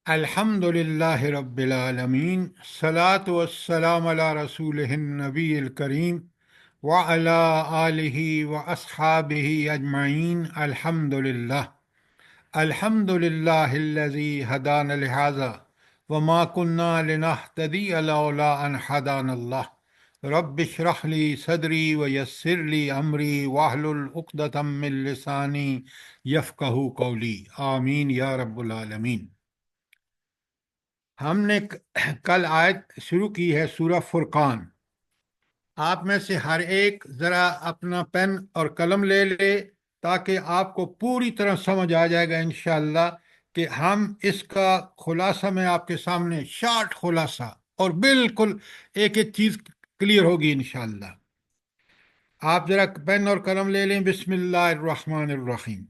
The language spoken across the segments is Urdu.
الحمد للہ رب العالمین، صلاۃ والسلام علی رسولہ النبی الکریم وعلی آلہ واصحابہ اجمعین۔ الحمد للہ الذی ہدانا لہذا وما کنا لنہتدی لولا ان ہدانا اللہ۔ رب اشرح لی صدری ویسر لی امری واحلل عقدۃ من لسانی یفقہوا قولی، آمین یا رب العالمین۔ ہم نے کل آیت شروع کی ہے سورہ فرقان۔ آپ میں سے ہر ایک ذرا اپنا پین اور قلم لے لے تاکہ آپ کو پوری طرح سمجھ آ جائے گا انشاءاللہ کہ ہم اس کا خلاصہ میں آپ کے سامنے شارٹ خلاصہ اور بالکل ایک ایک چیز کلیئر ہوگی انشاءاللہ۔ آپ ذرا پین اور قلم لے لیں۔ بسم اللہ الرحمن الرحیم۔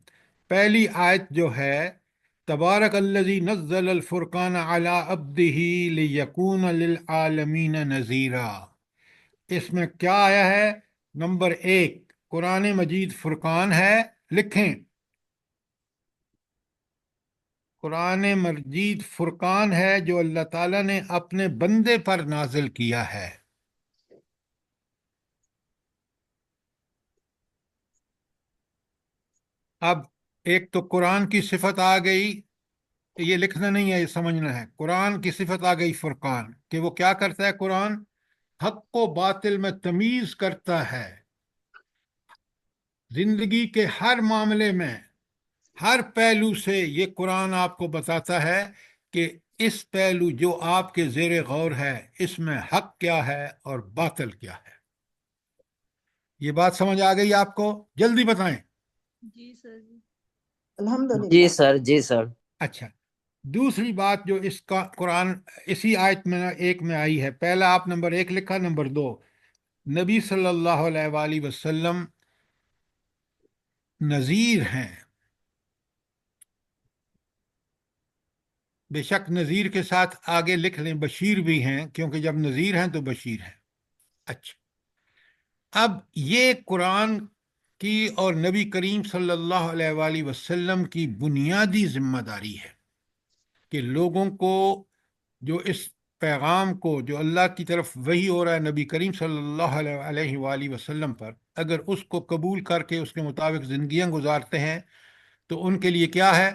پہلی آیت جو ہے، تبارک الذی نزل الفرقان علی عبدہ لیکون للعالمین نذیرا۔ اس میں کیا آیا ہے؟ نمبر 1، قرآن مجید فرقان ہے، لکھیں قرآن مجید فرقان ہے جو اللہ تعالیٰ نے اپنے بندے پر نازل کیا ہے۔ اب ایک تو قرآن کی صفت آ گئی، یہ لکھنا نہیں ہے، یہ سمجھنا ہے۔ قرآن کی صفت آ گئی فرقان، کہ وہ کیا کرتا ہے؟ قرآن حق و باطل میں تمیز کرتا ہے، زندگی کے ہر معاملے میں ہر پہلو سے یہ قرآن آپ کو بتاتا ہے کہ اس پہلو جو آپ کے زیر غور ہے اس میں حق کیا ہے اور باطل کیا ہے۔ یہ بات سمجھ آ گئی آپ کو؟ جلدی بتائیں۔ جی سر جی۔ جی الحمدللہ سر جی سر۔ اچھا، دوسری بات جو اس کا قرآن اسی آیت میں ایک میں آئی ہے، پہلا آپ نمبر 1 لکھا، نمبر 2، نبی صلی اللہ علیہ وآلہ وسلم نذیر ہیں۔ بے شک نذیر کے ساتھ آگے لکھ لیں بشیر بھی ہیں، کیونکہ جب نذیر ہیں تو بشیر ہیں۔ اچھا، اب یہ قرآن کی اور نبی کریم صلی اللہ علیہ وآلہ وسلم کی بنیادی ذمہ داری ہے کہ لوگوں کو جو اس پیغام کو جو اللہ کی طرف وحی ہو رہا ہے نبی کریم صلی اللہ علیہ وآلہ وسلم پر، اگر اس کو قبول کر کے اس کے مطابق زندگیاں گزارتے ہیں تو ان کے لیے کیا ہے؟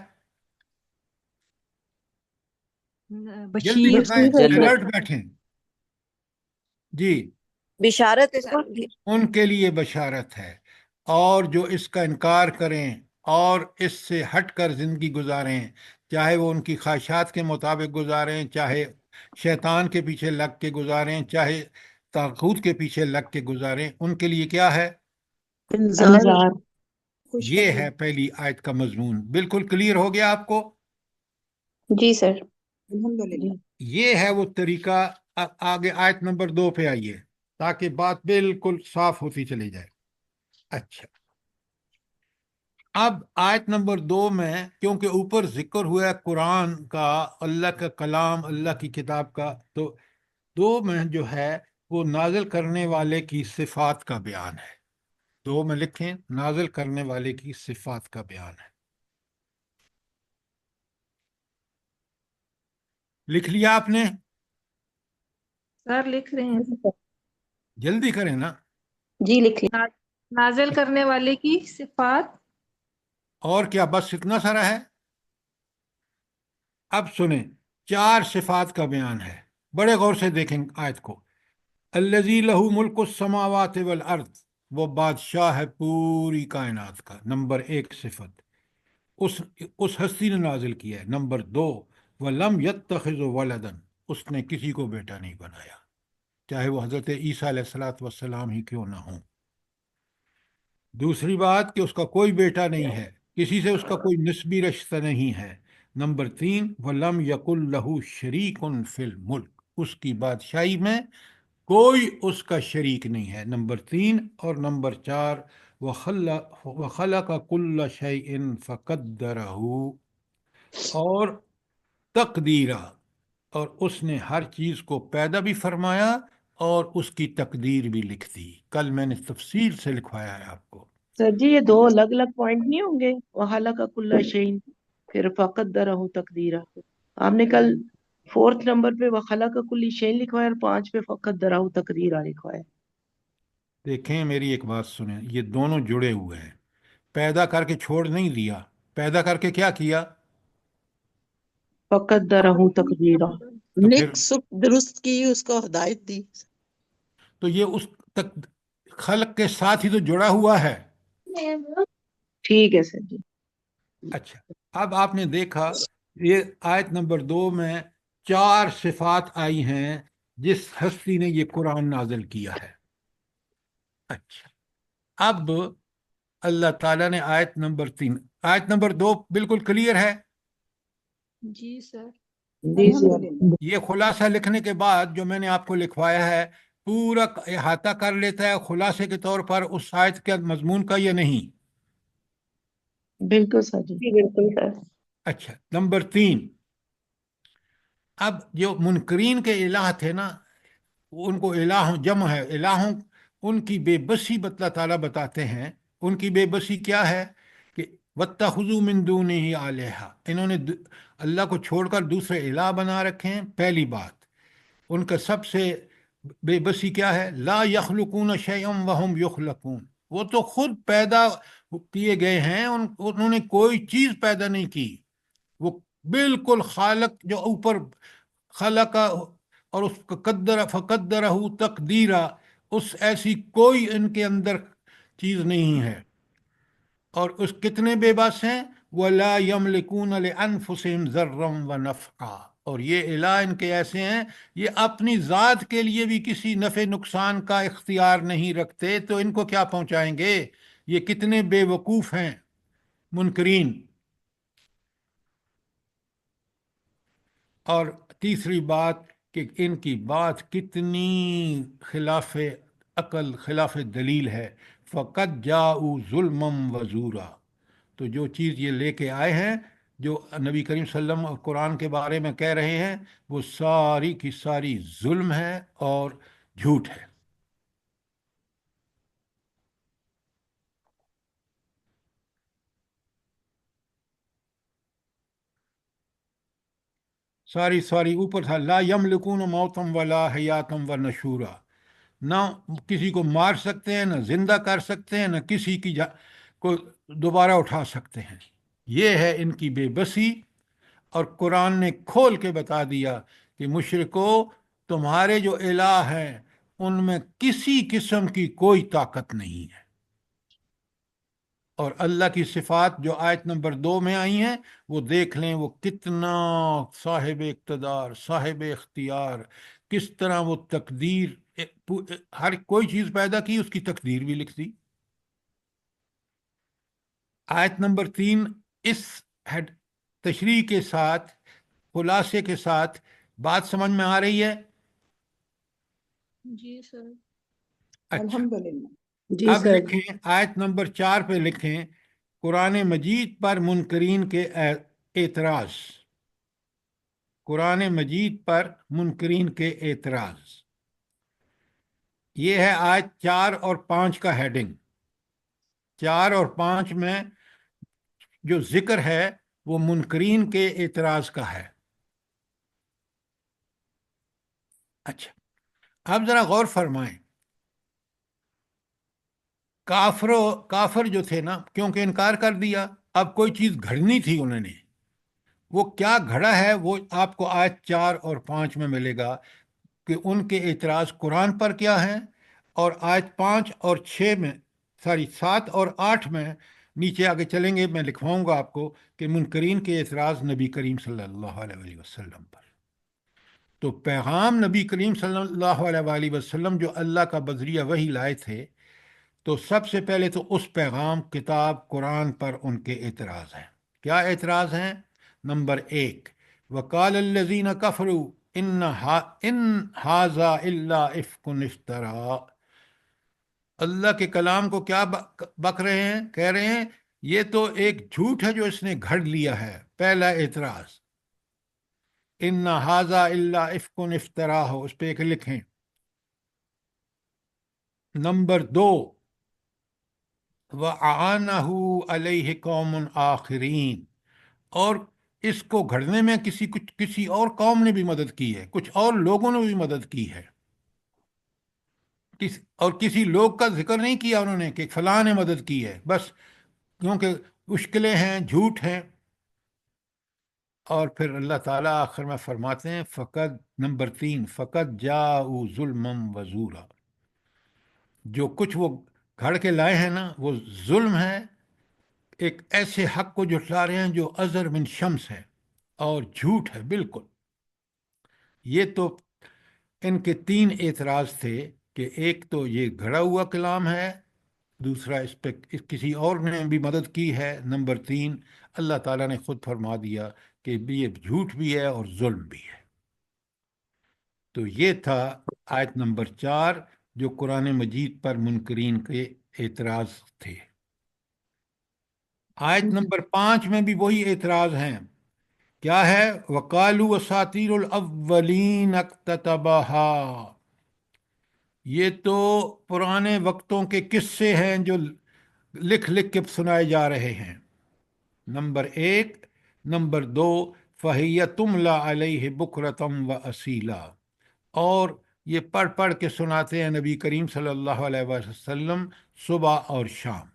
جلدی بشیر بتائیں، جنت الرٹ بیٹھیں جی۔ بشارت ہے سر۔ ان کے لیے بشارت ہے، اور جو اس کا انکار کریں اور اس سے ہٹ کر زندگی گزاریں، چاہے وہ ان کی خواہشات کے مطابق گزاریں، چاہے شیطان کے پیچھے لگ کے گزاریں، چاہے طاغوت کے پیچھے لگ کے گزاریں، ان کے لیے کیا ہے؟ انذار یہ خوشخبری۔ ہے پہلی آیت کا مضمون۔ بالکل کلیئر ہو گیا آپ کو؟ جی سر الحمدللہ۔ یہ ہے وہ طریقہ۔ آگے آیت نمبر 2 پہ آئیے تاکہ بات بالکل صاف ہوتی چلی جائے۔ اچھا، اب آیت نمبر 2 میں کیونکہ اوپر ذکر ہوا ہے قرآن کا، اللہ کا کلام، اللہ کی کتاب کا، تو 2 میں جو ہے وہ نازل کرنے والے کی صفات کا بیان ہے۔ 2 میں لکھیں، نازل کرنے والے کی صفات کا بیان ہے۔ لکھ لیا آپ نے؟ سر لکھ رہے ہیں۔ جلدی کریں نا۔ جی لکھ لیں۔ نازل کرنے والے کی صفات۔ اور کیا بس اتنا سارا ہے؟ اب سنیں، 4 صفات کا بیان ہے، بڑے غور سے دیکھیں آیت کو۔ الذی لہ ملک السماوات والارض، وہ بادشاہ ہے پوری کائنات کا، نمبر 1 صفت اس ہستی نے نازل کیا ہے۔ نمبر 2، وَلَمْ يَتَّخِذْ وَلَدًا، اس نے کسی کو بیٹا نہیں بنایا، چاہے وہ حضرت عیسیٰ علیہ السلام ہی کیوں نہ ہوں۔ دوسری بات کہ اس کا کوئی بیٹا نہیں ہے، کسی سے اس کا کوئی نسبی رشتہ نہیں ہے۔ نمبر 3، وَلَمْ يَكُنْ لَهُ شَرِيكٌ فِي الْمُلْكِ، اس کی بادشاہی میں کوئی اس کا شریک نہیں ہے، نمبر 3۔ اور نمبر 4، وَخَلَقَ كُلَّ شَيْءٍ فَقَدَّرَهُ، اور تقدیرہ، اور اس نے ہر چیز کو پیدا بھی فرمایا اور اس کی تقدیر بھی لکھ دی۔ کل میں نے تفصیل سے لکھوایا ہے آپ کو۔ سر جی یہ 2 الگ الگ پوائنٹ نہیں ہوں گے؟ وَخَلَقَ كُلَّ شَيْءٍ پھر فَقَدَّرَهُ تقدیرا۔ آپ نے کل 4 نمبر پہ وخلق کل شیء لکھا ہے اور 5 پہ فقط درہ تقریرا لکھا ہے. دیکھیں میری ایک بات سنیں، یہ دونوں جڑے ہوئے ہیں. پیدا کر کے چھوڑ نہیں دیا، پیدا کر کے کیا کیا؟ فقط درہ تقریرا. تو پھر نیک سکھ درست کی اس کو ہدایت دی. تو یہ اس تک خلق کے ساتھ ہی تو جڑا ہوا ہے. ٹھیک ہے سر جی. اچھا، اب آپ نے دیکھا یہ آیت نمبر 2 میں 4 صفات آئی ہیں جس ہستی نے یہ قرآن نازل کیا ہے. اچھا، اب اللہ تعالیٰ نے آیت نمبر 2 بالکل کلیئر ہے. جی سر. جی سر. یہ خلاصہ لکھنے کے بعد جو میں نے آپ کو لکھوایا ہے پورا احاطہ کر لیتا ہے خلاصے کے طور پر اس آیت کے مضمون کا یا نہیں؟ بالکل سر جی. جی بالکل سر. اچھا، نمبر 3، اب جو منکرین کے الہ تھے نا، ان کو الہ جمع ہے الہوں، ان کی بے بسی اللہ تعالیٰ بتاتے ہیں. ان کی بے بسی کیا ہے کہ وَاتَّخَذُوا مِن دُونِهِ آلِهَةً، انہوں نے اللہ کو چھوڑ کر دوسرے الہ بنا رکھے ہیں. پہلی بات، ان کا سب سے بے بسی کیا ہے؟ لا یخلقون شیئا وہم یخلقون، وہ تو خود پیدا کیے گئے ہیں، انہوں نے کوئی چیز پیدا نہیں کی. وہ بالکل خالق جو اوپر خلق اور اس کا قدر فقدرہ تقدیرہ، اس ایسی کوئی ان کے اندر چیز نہیں ہے. اور اس کتنے بے بس ہیں؟ وَلَا يَمْلِكُونَ لِأَنفُسِهِمْ ضَرًّا وَنَفْعًا، اور یہ الہ ان کے ایسے ہیں یہ اپنی ذات کے لیے بھی کسی نفع نقصان کا اختیار نہیں رکھتے، تو ان کو کیا پہنچائیں گے؟ یہ کتنے بے وقوف ہیں منکرین. اور تیسری بات کہ ان کی بات کتنی خلاف عقل خلاف دلیل ہے. فقط جاؤ ظلم و زورا، تو جو چیز یہ لے کے آئے ہیں، جو نبی کریم صلی اللہ علیہ وسلم اور قرآن کے بارے میں کہہ رہے ہیں، وہ ساری کی ساری ظلم ہے اور جھوٹ ہے. ساری اوپر تھا لا یملکون موتم ولا حیاتم و نشورا، نہ کسی کو مار سکتے ہیں، نہ زندہ کر سکتے ہیں، نہ کسی کی کو دوبارہ اٹھا سکتے ہیں. یہ ہے ان کی بے بسی. اور قرآن نے کھول کے بتا دیا کہ مشرکو، تمہارے جو الہ ہیں ان میں کسی قسم کی کوئی طاقت نہیں ہے. اور اللہ کی صفات جو آیت نمبر 2 میں آئی ہیں وہ دیکھ لیں، وہ کتنا صاحب اقتدار صاحب اختیار، کس طرح وہ تقدیر، ہر کوئی چیز پیدا کی اس کی تقدیر بھی لکھ دی. آیت نمبر 3 اس تشریح کے ساتھ خلاصے کے ساتھ بات سمجھ میں آ رہی ہے؟ جی سر. اچھا، الحمدللہ. جی اب سر. لکھیں آیت نمبر 4 پہ لکھیں قرآن مجید پر منکرین کے اعتراض. قرآن مجید پر منکرین کے اعتراض، یہ ہے آیت 4 اور 5 کا ہیڈنگ. 4 اور 5 میں جو ذکر ہے وہ منکرین کے اعتراض کا ہے. اچھا، اب ذرا غور فرمائیں. کافر جو تھے نا، کیونکہ انکار کر دیا، اب کوئی چیز گھڑنی تھی انہوں نے. وہ کیا گھڑا ہے وہ آپ کو آیت 4 اور 5 میں ملے گا کہ ان کے اعتراض قرآن پر کیا ہیں. اور آیت 5 اور 6 میں 7 اور 8 میں نیچے آگے چلیں گے، میں لکھواؤں گا آپ کو کہ منکرین کے اعتراض نبی کریم صلی اللہ علیہ وسلم پر. تو پیغام نبی کریم صلی اللہ علیہ وسلم جو اللہ کا بذریعہ وحی لائے تھے، تو سب سے پہلے تو اس پیغام کتاب قرآن پر ان کے اعتراض ہیں. کیا اعتراض ہیں؟ نمبر 1، وقال الذین کفروا ان ھذا الا افک افترا. اللہ کے کلام کو کیا بک رہے ہیں؟ کہہ رہے ہیں یہ تو ایک جھوٹ ہے جو اس نے گھڑ لیا ہے. پہلا اعتراض ان ھذا الا افک افترا ہو، اس پہ ایک لکھیں. نمبر 2، وَأَعَانَهُ عَلَيْهِ قَوْمٌ آخرین، اور اس کو گھڑنے میں کسی اور قوم نے بھی مدد کی ہے، کچھ اور لوگوں نے بھی مدد کی ہے، اور کسی لوگ کا ذکر نہیں کیا انہوں نے کہ فلاں نے مدد کی ہے، بس کیونکہ مشکلیں ہیں، جھوٹ ہیں۔ اور پھر اللہ تعالیٰ آخر میں فرماتے ہیں فقط نمبر 3 فقط جاؤ ظلم و زورا، جو کچھ وہ گھڑ کے لائے ہیں نا وہ ظلم ہے، ایک ایسے حق کو جھٹلا رہے ہیں جو ازر من شمس ہے اور جھوٹ ہے بالکل۔ یہ تو ان کے 3 اعتراض تھے کہ ایک تو یہ گھڑا ہوا کلام ہے، دوسرا اس پہ کسی اور نے بھی مدد کی ہے، نمبر 3 اللہ تعالیٰ نے خود فرما دیا کہ یہ جھوٹ بھی ہے اور ظلم بھی ہے۔ تو یہ تھا آیت نمبر 4 جو قرآن مجید پر منکرین کے اعتراض تھے۔ آیت نمبر 5 میں بھی وہی اعتراض ہیں۔ کیا ہے؟ وَقَالُوا أَسَاطِيرُ الْأَوَّلِينَ اكْتَتَبَهَا، یہ تو پرانے وقتوں کے قصے ہیں جو لکھ لکھ کے سنائے جا رہے ہیں، نمبر 1۔ نمبر 2 فَهِيَ تُمْلَى عَلَيْهِ بُكْرَةً وَأَصِيلًا، اور یہ پڑھ پڑھ کے سناتے ہیں نبی کریم صلی اللہ علیہ وسلم صبح اور شام۔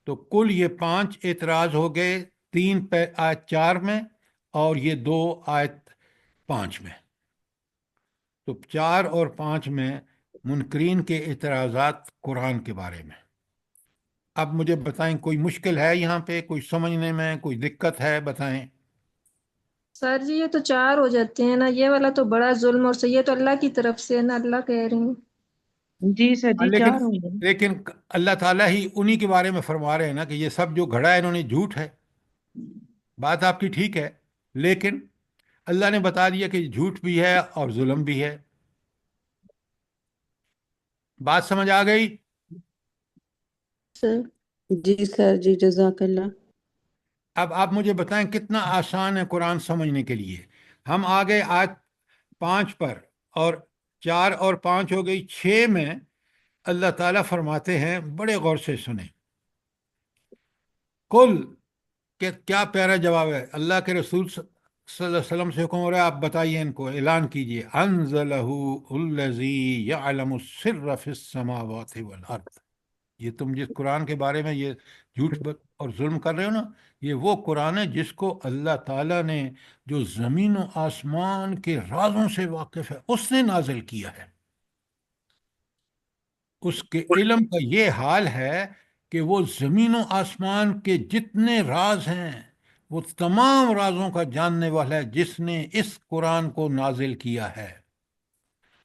تو کل یہ 5 اعتراض ہو گئے، 3 آیت 4 میں اور یہ 2 آیت 5 میں۔ تو 4 اور 5 میں منکرین کے اعتراضات قرآن کے بارے میں۔ اب مجھے بتائیں کوئی مشکل ہے یہاں پہ، کوئی سمجھنے میں کوئی دقت ہے؟ بتائیں۔ سر جی یہ تو 4 ہو جاتے ہیں نا، یہ والا تو بڑا ظلم، اور یہ تو اللہ کی طرف سے ہے نا، اللہ کہہ رہے ہیں۔ جی سر جی لیکن 4 ہوں گے۔ لیکن اللہ تعالیٰ ہی انہی کے بارے میں فرما رہے ہیں نا کہ یہ سب جو گھڑا ہے انہوں نے جھوٹ ہے۔ بات آپ کی ٹھیک ہے، لیکن اللہ نے بتا دیا کہ جھوٹ بھی ہے اور ظلم بھی ہے۔ بات سمجھ آ گئی؟ سر جی سر جی جزاک اللہ۔ اب آپ مجھے بتائیں کتنا آسان ہے قرآن سمجھنے کے لیے۔ ہم آ گئے آیت 5 پر، اور 4 اور 5 ہو گئی۔ 6 میں اللہ تعالیٰ فرماتے ہیں، بڑے غور سے سنیں، کل، کہ کیا پیارا جواب ہے، اللہ کے رسول صلی اللہ علیہ وسلم سے حکم ہو رہا ہے، آپ بتائیے، ان کو اعلان کیجئے، انزلہ الذی یعلم السر فی السماوات والارض۔ یہ تم جس قرآن کے بارے میں یہ جھوٹ اور ظلم کر رہے ہو نا، یہ وہ قرآن ہے جس کو اللہ تعالیٰ نے، جو زمین و آسمان کے رازوں سے واقف ہے، اس نے نازل کیا ہے۔ اس کے علم کا یہ حال ہے کہ وہ زمین و آسمان کے جتنے راز ہیں وہ تمام رازوں کا جاننے والا ہے، جس نے اس قرآن کو نازل کیا ہے۔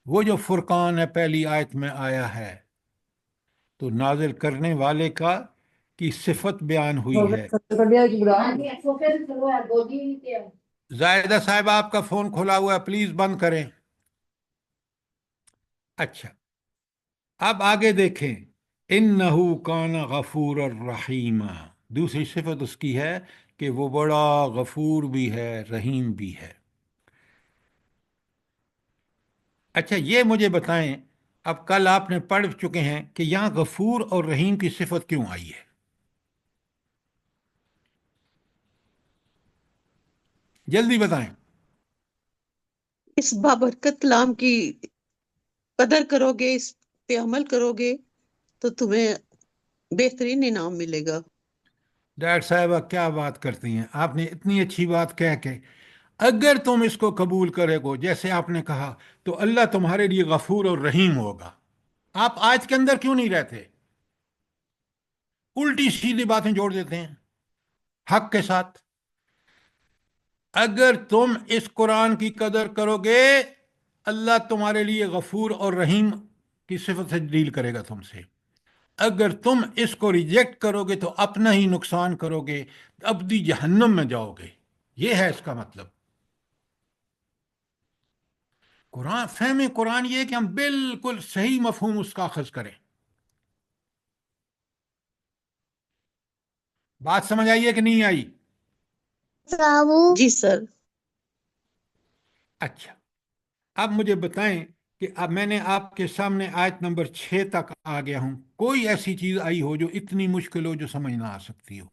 وہ جو فرقان ہے پہلی آیت میں آیا ہے، تو نازل کرنے والے کی صفت بیان ہوئی ہے۔ زائدہ صاحب آپ کا فون کھلا ہوا ہے، پلیز بند کریں۔ اچھا، اب آگے دیکھیں، انہو کان غفور الرحیم، دوسری صفت اس کی ہے کہ وہ بڑا غفور بھی ہے، رحیم بھی ہے۔ اچھا یہ مجھے بتائیں، اب کل آپ نے پڑھ چکے ہیں کہ یہاں غفور اور رحیم کی صفت کیوں آئی ہے؟ جلدی بتائیں۔ اس بابرکت کلام کی قدر کرو گے، اس پہ عمل کرو گے تو تمہیں بہترین انعام ملے گا۔ ڈاکٹر صاحبہ کیا بات کرتی ہیں آپ نے، اتنی اچھی بات کہہ کے، اگر تم اس کو قبول کرے گو جیسے آپ نے کہا تو اللہ تمہارے لیے غفور اور رحیم ہوگا۔ آپ آج کے اندر کیوں نہیں رہتے؟ الٹی سیدھی باتیں جوڑ دیتے ہیں حق کے ساتھ۔ اگر تم اس قرآن کی قدر کرو گے، اللہ تمہارے لیے غفور اور رحیم کی صفت سے ڈیل کرے گا تم سے۔ اگر تم اس کو ریجیکٹ کرو گے تو اپنا ہی نقصان کرو گے، ابدی جہنم میں جاؤ گے۔ یہ ہے اس کا مطلب۔ قرآن فہم قرآن یہ ہے کہ ہم بالکل صحیح مفہوم اس کا اخذ کریں۔ بات سمجھ آئی ہے کہ نہیں آئی؟ جی سر۔ اچھا، اب مجھے بتائیں کہ اب میں نے آپ کے سامنے آیت نمبر 6 تک آ گیا ہوں، کوئی ایسی چیز آئی ہو جو اتنی مشکل ہو جو سمجھ نہ آ سکتی ہو؟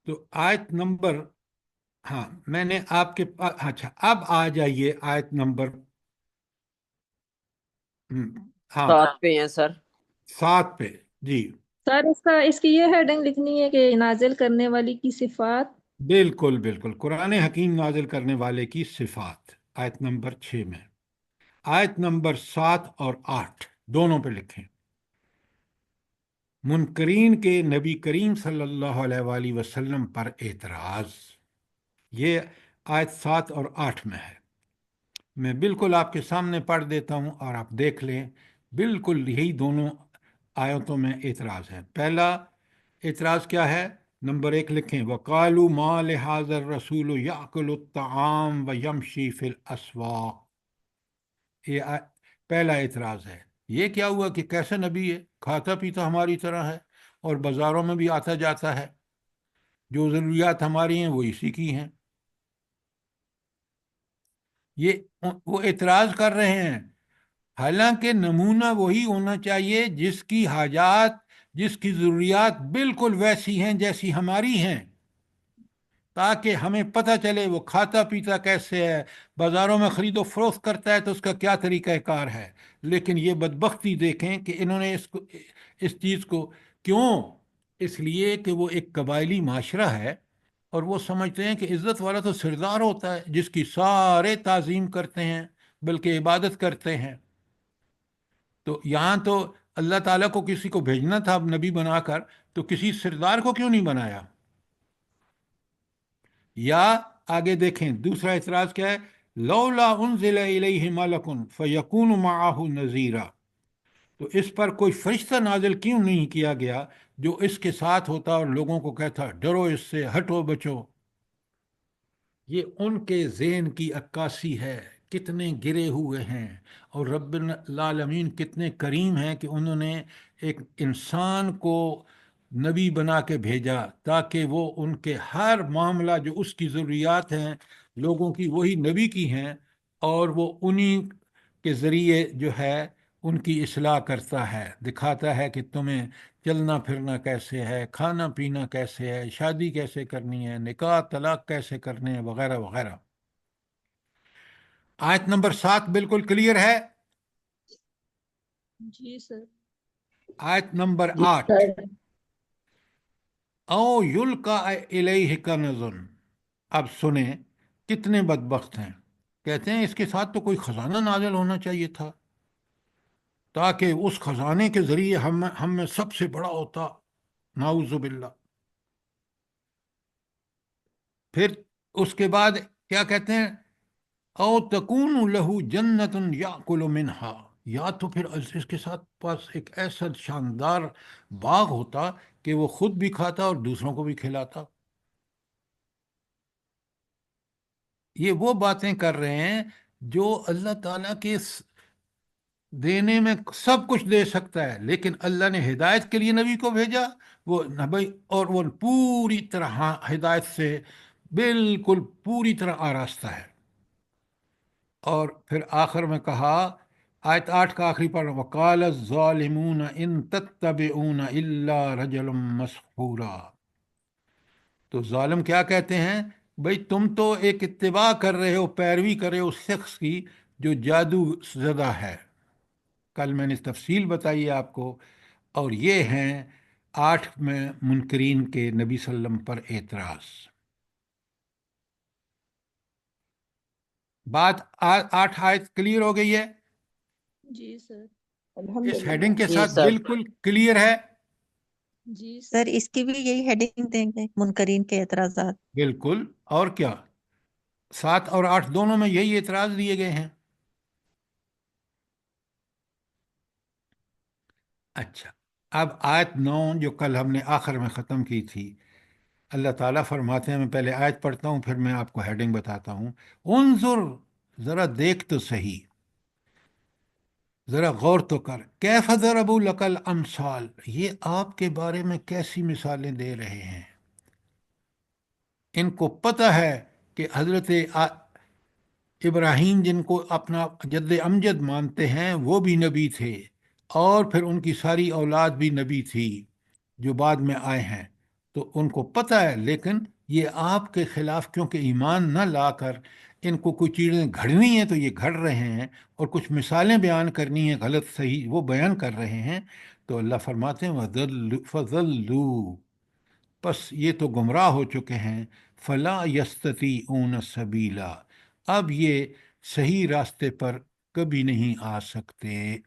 تو آیت نمبر، ہاں میں نے آپ کے پاس، اچھا اب آ جائیے آیت نمبر ہاں 7 پہ ہیں سر. 7 پہ. جی سر اس کی یہ ہیڈنگ لکھنی ہے کہ نازل کرنے والی کی صفات. بالکل بالکل، قرآن حکیم نازل کرنے والے کی صفات، آیت نمبر 6 میں. آیت نمبر 7 اور 8 دونوں پہ لکھیں. منکرین کے نبی کریم صلی اللہ علیہ وآلہ وسلم پر اعتراض. یہ آیت 7 اور 8 میں ہے. میں بالکل آپ کے سامنے پڑھ دیتا ہوں اور آپ دیکھ لیں. بالکل یہی دونوں آیتوں میں اعتراض ہے. پہلا اعتراض کیا ہے؟ نمبر 1 لکھیں، وَقَالُوا مَا لِهَٰذَا الرَّسُولُ يَأْكُلُ الطَّعَامَ وَيَمْشِي فِي الْأَسْوَاقِ. یہ پہلا اعتراض ہے. یہ کیا ہوا کہ کیسا نبی ہے، کھاتا پیتا ہماری طرح ہے اور بازاروں میں بھی آتا جاتا ہے، جو ضروریات ہماری ہیں وہ اسی کی ہیں. یہ وہ اعتراض کر رہے ہیں، حالانکہ نمونہ وہی ہونا چاہیے جس کی حاجات، جس کی ضروریات بالکل ویسی ہیں جیسی ہماری ہیں، تاکہ ہمیں پتہ چلے وہ کھاتا پیتا کیسے ہے، بازاروں میں خرید و فروخت کرتا ہے تو اس کا کیا طریقہ کار ہے. لیکن یہ بدبختی دیکھیں کہ انہوں نے اس چیز کو کیوں، اس لیے کہ وہ ایک قبائلی معاشرہ ہے اور وہ سمجھتے ہیں کہ عزت والا تو سردار ہوتا ہے جس کی سارے تعظیم کرتے ہیں بلکہ عبادت کرتے ہیں. تو یہاں تو اللہ تعالیٰ کو کسی کو بھیجنا تھا نبی بنا کر، تو کسی سردار کو کیوں نہیں بنایا؟ یا آگے دیکھیں دوسرا اعتراض کیا ہے، لولا انزل الیہ ملک فیکون معہ نذیرا. تو اس پر کوئی فرشتہ نازل کیوں نہیں کیا گیا جو اس کے ساتھ ہوتا اور لوگوں کو کہتا ڈرو اس سے، ہٹو بچو. یہ ان کے ذہن کی عکاسی ہے، کتنے گرے ہوئے ہیں. اور رب العالمین کتنے کریم ہیں کہ انہوں نے ایک انسان کو نبی بنا کے بھیجا تاکہ وہ ان کے ہر معاملہ جو اس کی ضروریات ہیں لوگوں کی، وہی نبی کی ہیں، اور وہ انہی کے ذریعے جو ہے ان کی اصلاح کرتا ہے، دکھاتا ہے کہ تمہیں چلنا پھرنا کیسے ہے، کھانا پینا کیسے ہے، شادی کیسے کرنی ہے، نکاح طلاق کیسے کرنے ہیں، وغیرہ وغیرہ. آیت نمبر 7 بالکل کلیئر ہے. جی سر. آیت نمبر جی 8، سر. او یلقا الیہ کنز. اب سنیں کتنے بدبخت ہیں، کہتے ہیں اس کے ساتھ تو کوئی خزانہ نازل ہونا چاہیے تھا تاکہ اس خزانے کے ذریعے ہم میں سب سے بڑا ہوتا. نعوذ باللہ. پھر اس کے بعد کیا کہتے ہیں، او تکون لہو جنت یاکل منہا. یا تو پھر اس کے ساتھ پاس ایک ایسا شاندار باغ ہوتا کہ وہ خود بھی کھاتا اور دوسروں کو بھی کھلاتا. یہ وہ باتیں کر رہے ہیں جو اللہ تعالیٰ کے دینے میں سب کچھ دے سکتا ہے، لیکن اللہ نے ہدایت کے لیے نبی کو بھیجا، وہ نبی، اور وہ پوری طرح ہدایت سے بالکل پوری طرح آراستہ ہے. اور پھر آخر میں کہا، آیت 8 کا آخری پڑھ، وَقَالَ الظَّالِمُونَ إِن تَتَّبِعُونَ إِلَّا رَجُلًا مَسْحُورًا. تو ظالم کیا کہتے ہیں، بھئی تم تو ایک اتباع کر رہے ہو، پیروی کر رہے ہو اس شخص کی جو جادو زدہ ہے. کل میں نے تفصیل بتائی آپ کو. اور یہ ہیں 8 میں منکرین کے نبی صلی اللہ علیہ وسلم پر اعتراض. بات 8 آیت کلیئر ہو گئی ہے، جی سر. اس ہیڈنگ کے جی ساتھ سر. بالکل کلیئر ہے. جی سر اس کی بھی یہی ہیڈنگ دیں گے، منکرین کے اعتراضات. بالکل، اور کیا، 7 اور 8 دونوں میں یہی اعتراض دیے گئے ہیں. اچھا، اب آیت 9 جو کل ہم نے آخر میں ختم کی تھی، اللہ تعالیٰ فرماتے ہیں، میں پہلے آیت پڑھتا ہوں پھر میں آپ کو ہیڈنگ بتاتا ہوں. انظر، ذرا دیکھ تو صحیح، ذرا غور تو کر، کیف ضربوا لک الامثال، یہ آپ کے بارے میں کیسی مثالیں دے رہے ہیں. ان کو پتہ ہے کہ حضرت ابراہیم جن کو اپنا جد امجد مانتے ہیں وہ بھی نبی تھے، اور پھر ان کی ساری اولاد بھی نبی تھی جو بعد میں آئے ہیں. تو ان کو پتہ ہے، لیکن یہ آپ کے خلاف کیونکہ ایمان نہ لا کر ان کو کوئی چیزیں گھڑنی ہیں تو یہ گھڑ رہے ہیں، اور کچھ مثالیں بیان کرنی ہیں غلط صحیح وہ بیان کر رہے ہیں، تو اللہ فرماتے ہیں فَضَلُّوا، پس یہ تو گمراہ ہو چکے ہیں، فلا یستطیعون سبیلا، اب یہ صحیح راستے پر کبھی نہیں آ سکتے۔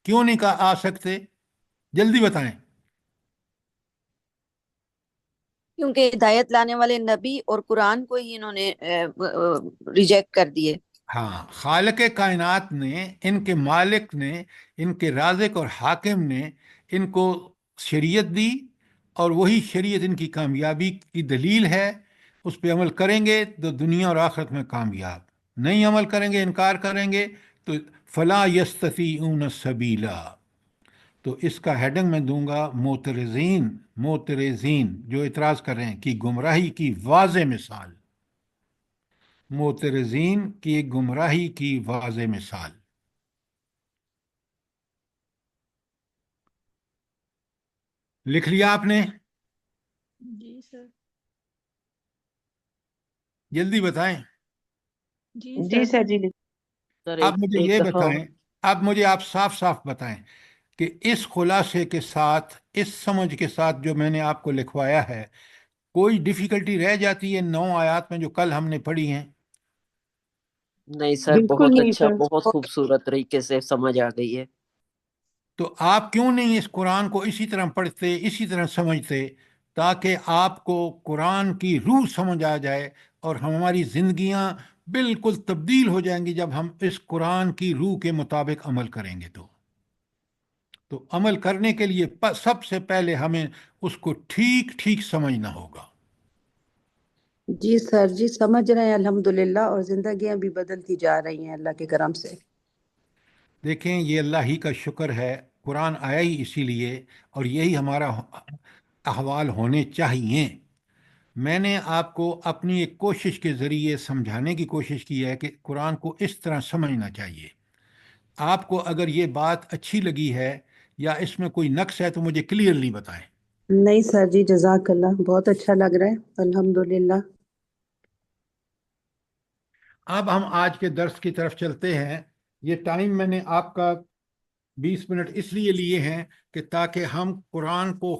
کیوں نہیں آ سکتے؟ جلدی بتائیں۔ کیونکہ ہدایت لانے والے نبی اور قرآن کو ہی انہوں نے ریجیکٹ کر دیے۔ ہاں، خالق کائنات نے، ان کے مالک نے، ان کے رازق اور حاکم نے ان کو شریعت دی، اور وہی شریعت ان کی کامیابی کی دلیل ہے۔ اس پہ عمل کریں گے تو دنیا اور آخرت میں کامیاب، نہیں عمل کریں گے، انکار کریں گے تو فلا یستطیعون سبیلا۔ تو اس کا ہیڈنگ میں دوں گا معترضین، معترضین جو اعتراض کر رہے ہیں، کی گمراہی کی واضح مثال، معترضین کی گمراہی کی واضح مثال۔ لکھ لیا آپ نے؟ جی سر۔ جلدی بتائیں۔ جی جی سر۔ سر جی لکھ سر اب مجھے ایک یہ دفعہ بتائیں، اب مجھے آپ صاف صاف بتائیں کہ اس خلاصے کے ساتھ، اس سمجھ کے ساتھ جو میں نے آپ کو لکھوایا ہے، کوئی ڈیفیکلٹی رہ جاتی ہے 9 آیات میں جو کل ہم نے پڑھی ہیں؟ نہیں سر، بالکل بہت نہیں اچھا، سر۔ بہت خوبصورت طریقے سے سمجھ آ گئی ہے۔ تو آپ کیوں نہیں اس قرآن کو اسی طرح پڑھتے، اسی طرح سمجھتے، تاکہ آپ کو قرآن کی روح سمجھ آ جائے اور ہماری زندگیاں بالکل تبدیل ہو جائیں گی جب ہم اس قرآن کی روح کے مطابق عمل کریں گے۔ تو عمل کرنے کے لیے سب سے پہلے ہمیں اس کو ٹھیک ٹھیک سمجھنا ہوگا۔ جی سر جی سمجھ رہے ہیں الحمدللہ، اور زندگیاں بھی بدلتی جا رہی ہیں اللہ کے کرم سے۔ دیکھیں، یہ اللہ ہی کا شکر ہے، قرآن آیا ہی اسی لیے، اور یہی ہمارا احوال ہونے چاہیے۔ میں نے آپ کو اپنی ایک کوشش کے ذریعے سمجھانے کی کوشش کی ہے کہ قرآن کو اس طرح سمجھنا چاہیے۔ آپ کو اگر یہ بات اچھی لگی ہے یا اس میں کوئی نقص ہے تو مجھے کلیئرلی بتائیں۔ نہیں سر جی، جزاک اللہ، بہت اچھا لگ رہا ہے الحمدللہ۔ اب ہم آج کے درس کی طرف چلتے ہیں۔ یہ ٹائم میں نے آپ کا 20 منٹ اس لیے لیے ہیں کہ تاکہ ہم قرآن کو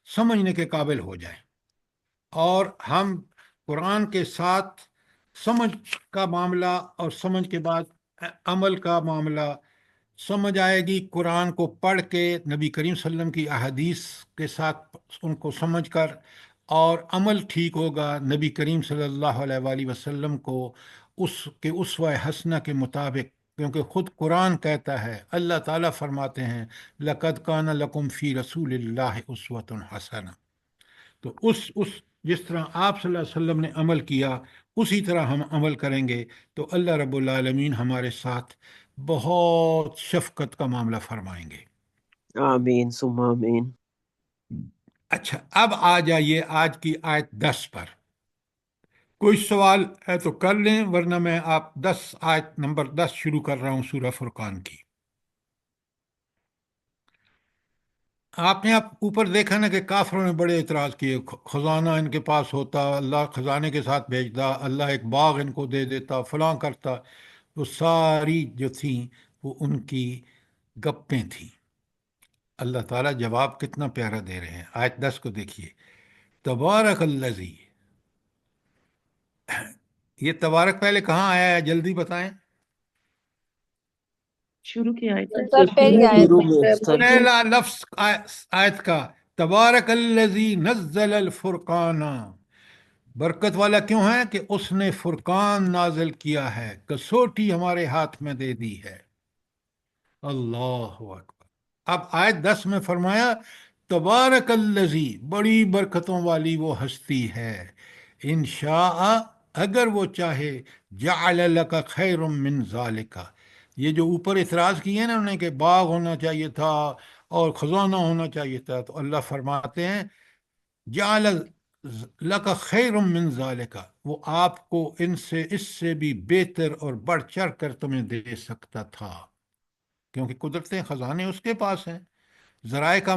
سمجھنے کے قابل ہو جائیں، اور ہم قرآن کے ساتھ سمجھ کا معاملہ اور سمجھ کے بعد عمل کا معاملہ سمجھ آئے گی قرآن کو پڑھ کے، نبی کریم صلی اللہ علیہ وسلم کی احادیث کے ساتھ ان کو سمجھ کر، اور عمل ٹھیک ہوگا نبی کریم صلی اللہ علیہ وآلہ وسلم کو اس کے اسوہ حسنہ کے مطابق، کیونکہ خود قرآن کہتا ہے، اللہ تعالیٰ فرماتے ہیں لَقَدْ كَانَ لَكُمْ فِي رَسُولِ اللَّهِ أُسْوَةٌ حَسَنَةٌ۔ تو اس جس طرح آپ صلی اللہ علیہ وسلم نے عمل کیا اسی طرح ہم عمل کریں گے تو اللہ رب العالمین ہمارے ساتھ بہت شفقت کا معاملہ فرمائیں گے۔ آمین ثم آمین۔ اچھا، اب آ جائیے آج کی آیت 10 پر۔ کوئی سوال ہے تو کر لیں، ورنہ میں آیت نمبر 10 شروع کر رہا ہوں سورہ فرقان کی۔ آپ نے اوپر دیکھا نا کہ کافروں نے بڑے اعتراض کیے، خزانہ ان کے پاس ہوتا، اللہ خزانے کے ساتھ بھیجتا، اللہ ایک باغ ان کو دے دیتا، فلاں کرتا۔ وہ ساری جو تھیں وہ ان کی گپیں تھیں۔ اللہ تعالیٰ جواب کتنا پیارا دے رہے ہیں۔ آیت 10 کو دیکھیے، تبارک الذی، یہ تبارک پہلے کہاں آیا ہے جلدی بتائیں۔ شروع کی آیت ہے سر پہلی آیت شروع میں میں سر پہلا لفظ آیت کا تبارک الذی نزل الفرقان، برکت والا کیوں ہے کہ اس نے فرقان نازل کیا ہے، کسوٹی ہمارے ہاتھ میں دے دی ہے۔ اللہ اکبر۔ اب آیت 10 میں فرمایا تبارک الذی، بڑی برکتوں والی وہ ہستی ہے، انشاء، اگر وہ چاہے، جعل لک خیر من ذالک، یہ جو اوپر اعتراض کیے نا انہوں نے کہ باغ ہونا چاہیے تھا اور خزانہ ہونا چاہیے تھا، تو اللہ فرماتے ہیں جعل لک خیر من ذالک، وہ آپ کو اس سے بھی بہتر اور بڑھ چڑھ کر تمہیں دے سکتا تھا، کیونکہ قدرتیں خزانے اس کے پاس ہیں۔ ذرائع کا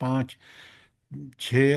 5, 6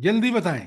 جلدی بتائیں.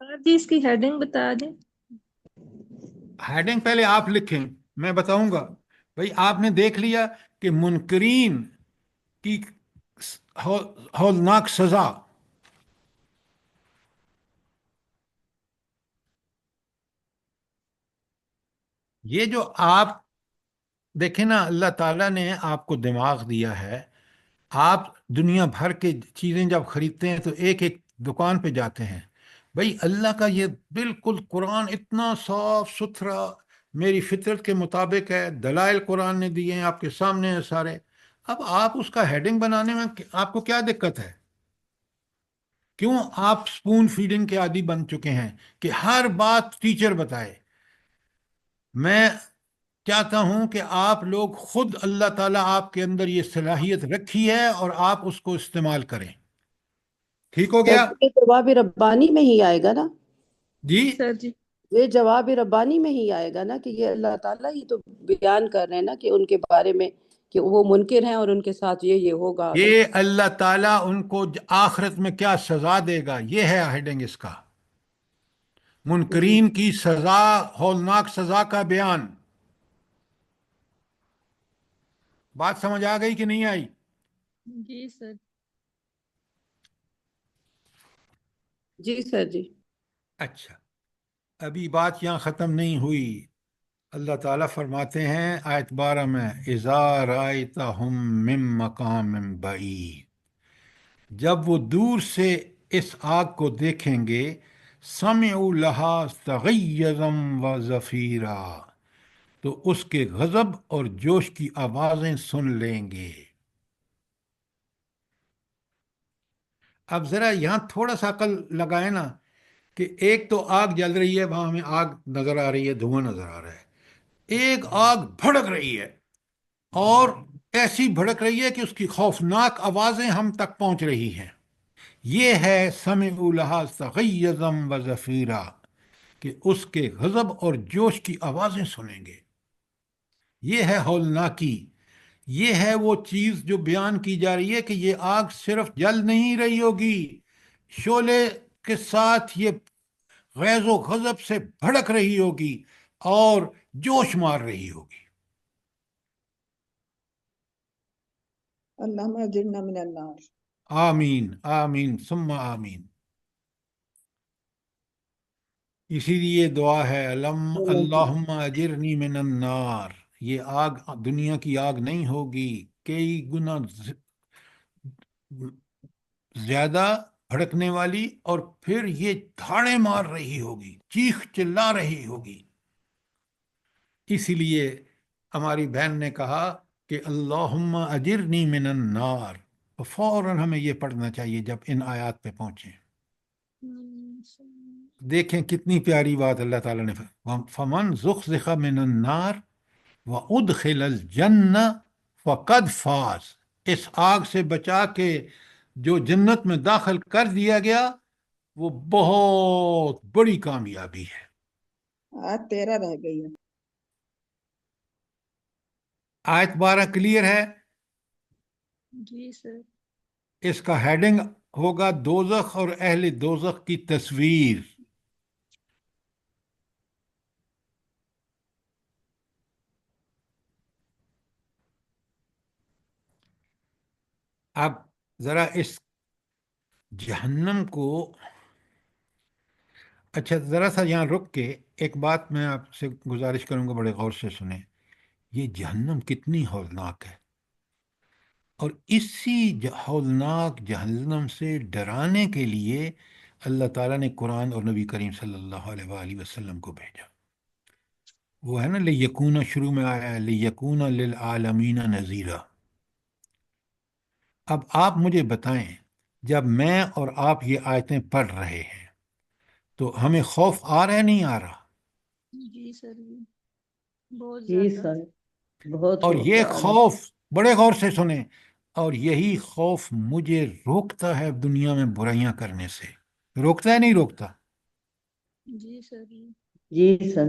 سر جی اس کی ہیڈنگ بتا دیں. ہیڈنگ پہلے آپ لکھیں، میں بتاؤں گا. بھائی آپ نے دیکھ لیا کہ منکرین کی ہولناک سزا. یہ جو آپ دیکھیں نا، اللہ تعالیٰ نے آپ کو دماغ دیا ہے. آپ دنیا بھر کے چیزیں جب خریدتے ہیں تو ایک ایک دکان پہ جاتے ہیں. بھائی اللہ کا یہ بالکل قرآن اتنا صاف ستھرا میری فطرت کے مطابق ہے، دلائل قرآن نے دیے ہیں، آپ کے سامنے ہیں سارے. اب آپ اس کا ہیڈنگ بنانے میں آپ کو کیا دقت ہے؟ کیوں آپ سپون فیڈنگ کے عادی بن چکے ہیں کہ ہر بات ٹیچر بتائے؟ میں چاہتا ہوں کہ آپ لوگ خود، اللہ تعالیٰ آپ کے اندر یہ صلاحیت رکھی ہے اور آپ اس کو استعمال کریں. ٹھیک ہو سر گیا؟ جی، یہ جواب ربانی میں ہی آئے گا نا؟ جی سر جی یہ جواب ربانی میں ہی آئے گا نا کہ یہ اللہ تعالیٰ ہی تو بیان کر رہے ہیں نا کہ ان کے بارے میں کہ وہ منکر ہیں اور ان کے ساتھ یہ ہوگا. یہ اللہ تعالیٰ ان کو آخرت میں کیا سزا دے گا، یہ ہے ہیڈنگ اس کا. منکرین کی سزا، ہولناک سزا کا بیان. بات سمجھ آ گئی کہ نہیں آئی؟ جی سر. جی سر جی. اچھا، ابھی بات یہاں ختم نہیں ہوئی. اللہ تعالیٰ فرماتے ہیں آیت 12 میں، اذا رأیتہم من مقام بعید، جب وہ دور سے اس آگ کو دیکھیں گے، سمعوا لہا تغیظا و زفیرا، تو اس کے غضب اور جوش کی آوازیں سن لیں گے. اب ذرا یہاں تھوڑا سا عقل لگائے نا کہ ایک تو آگ جل رہی ہے، وہاں ہمیں آگ نظر آ رہی ہے، دھواں نظر آ رہا ہے. ایک آگ بھڑک رہی ہے اور ایسی بھڑک رہی ہے کہ اس کی خوفناک آوازیں ہم تک پہنچ رہی ہیں. یہ ہے سمعوا لہا تغیظا و زفیرا، کہ اس کے غضب اور جوش کی آوازیں سنیں گے. یہ ہے ہولناکی. یہ ہے وہ چیز جو بیان کی جا رہی ہے کہ یہ آگ صرف جل نہیں رہی ہوگی، شعلے کے ساتھ یہ غیظ و غضب سے بھڑک رہی ہوگی اور جوش مار رہی ہوگی. اللهم اجرنا من النار. آمین آمین ثم آمین. اسی لیے دعا ہے اللہم اجرنی من النار. یہ آگ دنیا کی آگ نہیں ہوگی، کئی گنا زیادہ بھڑکنے والی، اور پھر یہ دھاڑے مار رہی ہوگی، چیخ چلا رہی ہوگی. اسی لیے ہماری بہن نے کہا کہ اللہم اجرنی من النار، فوراً ہمیں یہ پڑھنا چاہیے جب ان آیات پہ پہنچیں. دیکھیں کتنی پیاری بات اللہ تعالیٰ نے فمن زخزخ من النار وادخل الجنہ فقد فاز. اس آگ سے بچا کے جو جنت میں داخل کر دیا گیا، وہ بہت بڑی کامیابی ہے. آج 13 رہ گئی ہے. آیت 12 کلیئر ہے؟ جی سر. اس کا ہیڈنگ ہوگا دوزخ اور اہل دوزخ کی تصویر. اب ذرا اس جہنم کو، اچھا ذرا سا یہاں رک کے ایک بات میں آپ سے گزارش کروں گا، بڑے غور سے سنیں. یہ جہنم کتنی ہولناک ہے، اور اسی ہولناک جہنم سے ڈرانے کے لیے اللہ تعالیٰ نے قرآن اور نبی کریم صلی اللہ علیہ وآلہ وسلم کو بھیجا. وہ ہے نا لیکون، شروع میں آیا ہے لیکون للعالمین نذیرا. اب آپ مجھے بتائیں، جب میں اور آپ یہ آیتیں پڑھ رہے ہیں تو ہمیں خوف آ رہا ہے نہیں آ رہا؟ جی سر جی بہت جی زیادہ. سر بہت اور یہ خوف آ رہا ہے. خوف، بڑے غور سے سنیں، اور یہی خوف مجھے روکتا ہے دنیا میں برائیاں کرنے سے. روکتا ہے نہیں روکتا؟ جی سر جی. جی سر.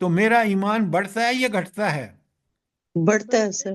تو میرا ایمان بڑھتا ہے یا گھٹتا ہے؟ بڑھتا ہے سر.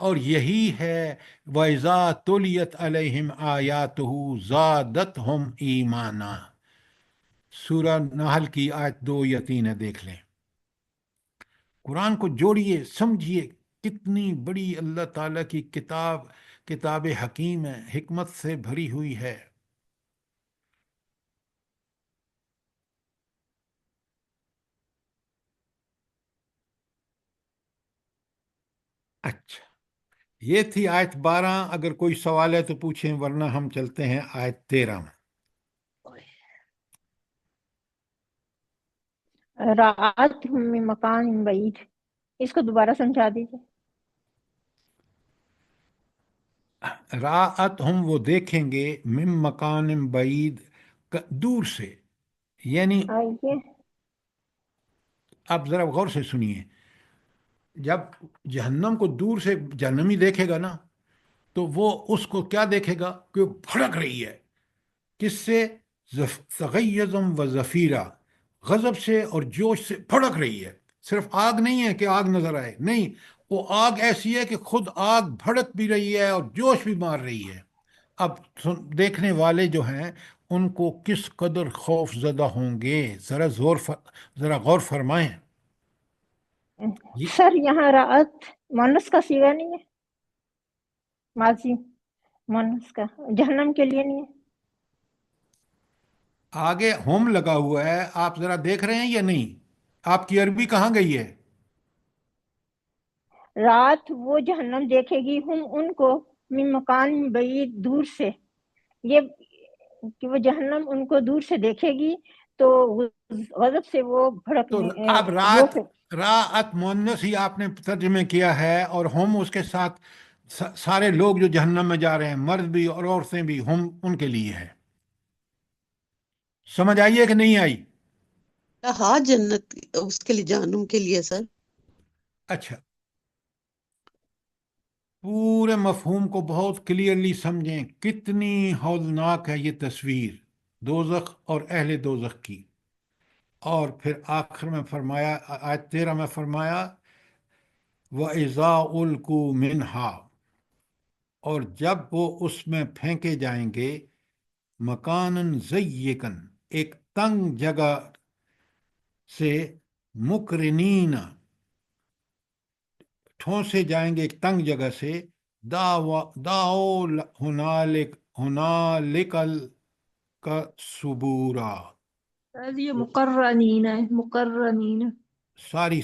اور یہی ہے وَإِذَا تُلِيَتْ عَلَيْهِمْ آيَاتُهُ زَادَتْهُمْ ایمانا، سورہ نحل کی آیت 2 یا 3 ہے، دیکھ لیں۔ قرآن کو جوڑیے، سمجھیے کتنی بڑی اللہ تعالیٰ کی کتاب حکیم ہے، حکمت سے بھری ہوئی ہے۔ اچھا، یہ تھی آیت 12۔ اگر کوئی سوال ہے تو پوچھیں، ورنہ ہم چلتے ہیں آیت 13 میں۔ رات من مکان بعید، اس کو دوبارہ سمجھا دیجیے۔ راعت ہم، وہ دیکھیں گے، من مکان بعید، دور سے، یعنی آئیے آپ ذرا غور سے سنیے، جب جہنم کو دور سے جہنمی دیکھے گا نا، تو وہ اس کو کیا دیکھے گا کہ وہ بھڑک رہی ہے، کس سے؟ تغیظم و زفیرہ، غضب سے اور جوش سے بھڑک رہی ہے۔ صرف آگ نہیں ہے کہ آگ نظر آئے، نہیں، وہ آگ ایسی ہے کہ خود آگ بھڑک بھی رہی ہے اور جوش بھی مار رہی ہے۔ اب دیکھنے والے جو ہیں ان کو کس قدر خوف زدہ ہوں گے، ذرا غور فرمائیں۔ یہ سر، یہاں رات مونس کا صیغہ نہیں ہے، ماضی مونس کا، جہنم کے لیے نہیں ہے؟ آگے ہوم لگا ہوا ہے، آپ ذرا دیکھ رہے ہیں یا نہیں؟ آپ کی عربی کہاں گئی ہے؟ رات وہ جہنم دیکھے گی، ہم ان کو، من مکان بعید، دور سے، یہ کہ وہ جہنم ان کو دور سے دیکھے گی تو غضب سے وہ تو بھڑکنے، اب راعت مؤنث ہی آپ نے ترجمے کیا ہے، اور ہم اس کے ساتھ سارے لوگ جو جہنم میں جا رہے ہیں، مرد بھی اور عورتیں بھی، ہم ان کے لیے ہے۔ سمجھ آئیے کہ نہیں آئی؟ ہاں، جنت اس کے لیے، جہنم کے لیے سر۔ اچھا، پورے مفہوم کو بہت کلیئرلی سمجھیں، کتنی ہولناک ہے یہ تصویر دوزخ اور اہل دوزخ کی۔ اور پھر آخر میں فرمایا، آیت 13 میں فرمایا وَإِذَا أُلْقُوا مِنْهَا، اور جب وہ اس میں پھینکے جائیں گے، مکانن ضیقن، ایک تنگ جگہ سے، مقرنین، ٹھونسے جائیں گے ایک تنگ جگہ سے، دعو ہنالک کا سبورا، سر یہ مقرنین ہے، مقرنین۔ ساری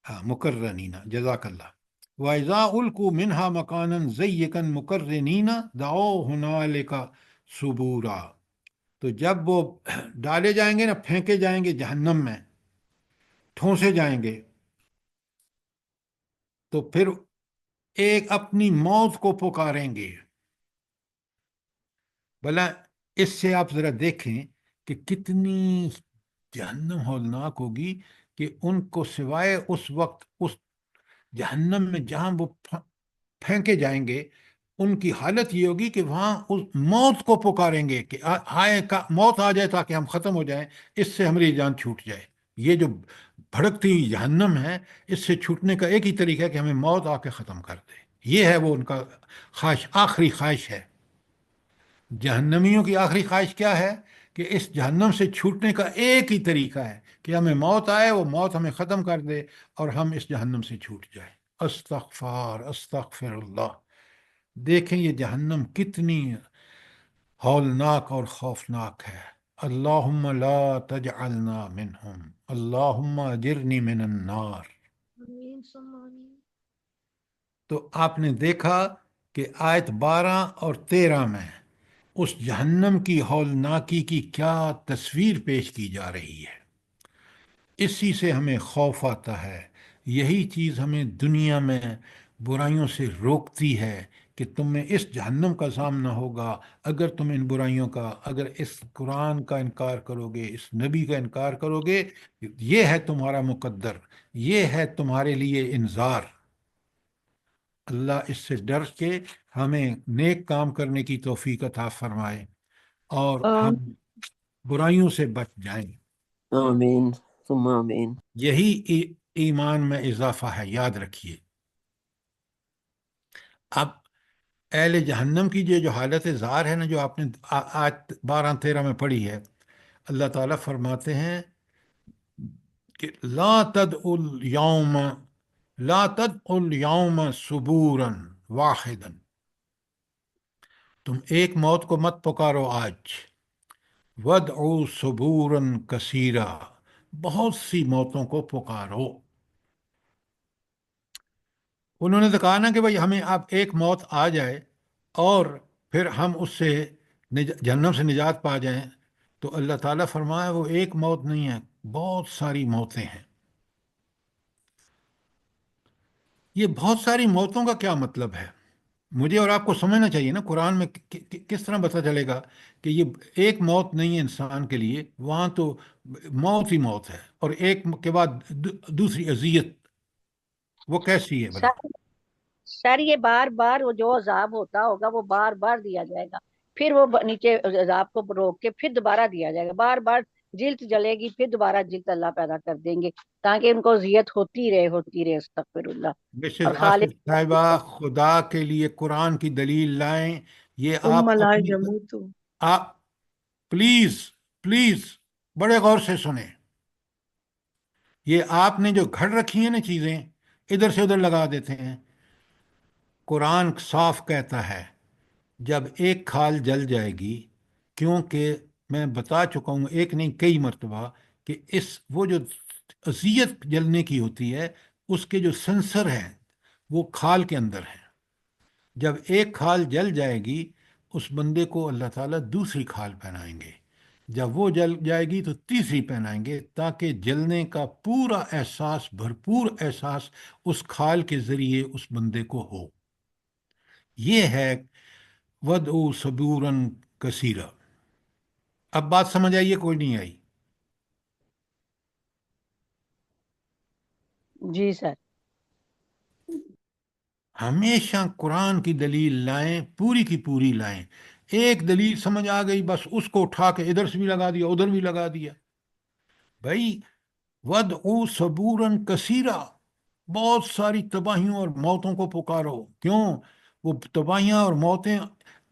ہاں، مقرنین، جزاک اللہ۔ وَإِذَا أُلْقُوا مِنْهَا مَكَانًا ضَيِّقًا مُقَرِّنِينَ دَعَوْا هُنَالِكَ ثُبُورًا، تو جب وہ ڈالے جائیں گے نا، پھینکے جائیں گے جہنم میں، ٹھونسے جائیں گے، تو پھر ایک اپنی موت کو پکاریں گے۔ بھلا اس سے آپ ذرا دیکھیں کہ کتنی جہنم ہولناک ہوگی، کہ ان کو سوائے اس وقت اس جہنم میں جہاں وہ پھینکے جائیں گے، ان کی حالت یہ ہوگی کہ وہاں اس موت کو پکاریں گے کہ ہائے موت آ جائے تاکہ ہم ختم ہو جائیں، اس سے ہماری جان چھوٹ جائے۔ یہ جو بھڑکتی جہنم ہے، اس سے چھوٹنے کا ایک ہی طریقہ ہے کہ ہمیں موت آ کے ختم کر دے۔ یہ ہے وہ ان کا خواہش، آخری خواہش ہے۔ جہنمیوں کی آخری خواہش کیا ہے؟ کہ اس جہنم سے چھوٹنے کا ایک ہی طریقہ ہے کہ ہمیں موت آئے، وہ موت ہمیں ختم کر دے اور ہم اس جہنم سے چھوٹ جائیں۔ استغفر اللہ۔ دیکھیں یہ جہنم کتنی ہولناک اور خوفناک ہے۔ اللہم لا تجعلنا منہم، اللہم اجرنی من النار۔ آمین ثم آمین۔ تو آپ نے دیکھا کہ آیت 12 اور 13 میں اس جہنم کی ہولناکی کی کیا تصویر پیش کی جا رہی ہے۔ اسی سے ہمیں خوف آتا ہے، یہی چیز ہمیں دنیا میں برائیوں سے روکتی ہے کہ تمہیں اس جہنم کا سامنا ہوگا اگر تم ان برائیوں کا، اگر اس قرآن کا انکار کرو گے، اس نبی کا انکار کرو گے۔ یہ ہے تمہارا مقدر، یہ ہے تمہارے لیے انذار۔ اللہ اس سے ڈر کے ہمیں نیک کام کرنے کی توفیق عطا فرمائے اور ہم برائیوں سے بچ جائیں۔ آمین ثم آمین۔ یہی ایمان میں اضافہ ہے، یاد رکھیے۔ اب اہل جہنم کی جو حالت زار ہے نا، جو آپ نے آج 12-13 میں پڑھی ہے، اللہ تعالیٰ فرماتے ہیں کہ لا تدعوا اليوم ثبورا واحدا، تم ایک موت کو مت پکارو آج، ودعوا ثبورا کثیرا، بہت سی موتوں کو پکارو۔ انہوں نے تو کہا نا کہ بھائی ہمیں اب ایک موت آ جائے اور پھر ہم اس سے جہنم سے نجات پا جائیں، تو اللہ تعالیٰ فرمایا وہ ایک موت نہیں ہے، بہت ساری موتیں ہیں۔ یہ بہت ساری موتوں کا کیا مطلب ہے؟ مجھے اور آپ کو سمجھنا چاہیے نا، قرآن میں کس طرح پتہ چلے گا کہ یہ ایک موت نہیں ہے انسان کے لیے، وہاں تو موت ہی موت ہے، اور ایک کے بعد دوسری اذیت، وہ کیسی ہے بھلا؟ سر یہ بار بار وہ جو عذاب ہوتا ہوگا وہ بار بار دیا جائے گا، پھر وہ نیچے عذاب کو روک کے پھر دوبارہ دیا جائے گا، بار بار جلد جلے گی، پھر دوبارہ جلد اللہ پیدا کر دیں گے تاکہ ان کو اذیت ہوتی رہے، استغفر اللہ۔ مسز اور آصف خالق صاحبہ، خدا کے لیے قرآن کی دلیل لائیں۔ یہ ثم آپ لا اپنی يموت۔ آپ پلیز پلیز بڑے غور سے سنیں، یہ آپ نے جو گھڑ رکھی ہیں نا چیزیں، ادھر سے ادھر لگا دیتے ہیں۔ قرآن صاف کہتا ہے جب ایک کھال جل جائے گی، کیونکہ میں بتا چکا ہوں ایک نہیں کئی مرتبہ کہ وہ جو اذیت جلنے کی ہوتی ہے، اس کے جو سنسر ہیں وہ کھال کے اندر ہیں۔ جب ایک کھال جل جائے گی، اس بندے کو اللہ تعالیٰ دوسری کھال پہنائیں گے، جب وہ جل جائے گی تو تیسری پہنائیں گے، تاکہ جلنے کا پورا احساس، بھرپور احساس اس کھال کے ذریعے اس بندے کو ہو۔ یہ ہے وَدْعُوا صَبُورًا کثیرا۔ اب بات سمجھ آئیے کوئی نہیں آئی؟ جی سر۔ ہمیشہ قرآن کی دلیل لائیں، پوری کی پوری لائیں۔ ایک دلیل سمجھ آ گئی، بس اس کو اٹھا کے ادھر سے بھی لگا دیا، ادھر بھی لگا دیا۔ بھائی وَدْعُوا صَبُورًا کثیرا، بہت ساری تباہیوں اور موتوں کو پکارو۔ کیوں؟ وہ تباہیاں اور موتیں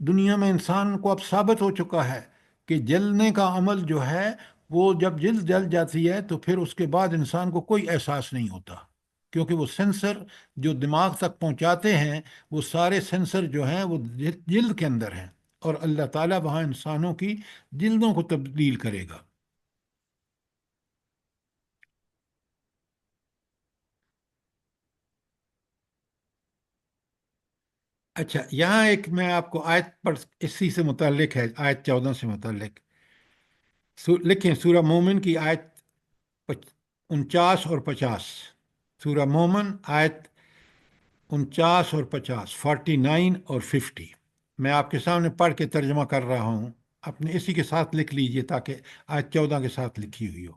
دنیا میں انسان کو اب ثابت ہو چکا ہے کہ جلنے کا عمل جو ہے، وہ جب جلد جل جاتی ہے تو پھر اس کے بعد انسان کو کوئی احساس نہیں ہوتا، کیونکہ وہ سینسر جو دماغ تک پہنچاتے ہیں، وہ سارے سینسر جو ہیں وہ جلد کے اندر ہیں، اور اللہ تعالیٰ وہاں انسانوں کی جلدوں کو تبدیل کرے گا۔ اچھا، یہاں ایک میں آپ کو آیت پر اسی سے متعلق ہے، آیت 14 سے متعلق لکھیں، سورہ مومن کی آیت 49 اور 50۔ سورہ مومن آیت 49 اور 50، 49 اور 50 میں آپ کے سامنے پڑھ کے ترجمہ کر رہا ہوں، اپنے اسی کے ساتھ لکھ لیجئے تاکہ آیت 14 کے ساتھ لکھی ہوئی ہو۔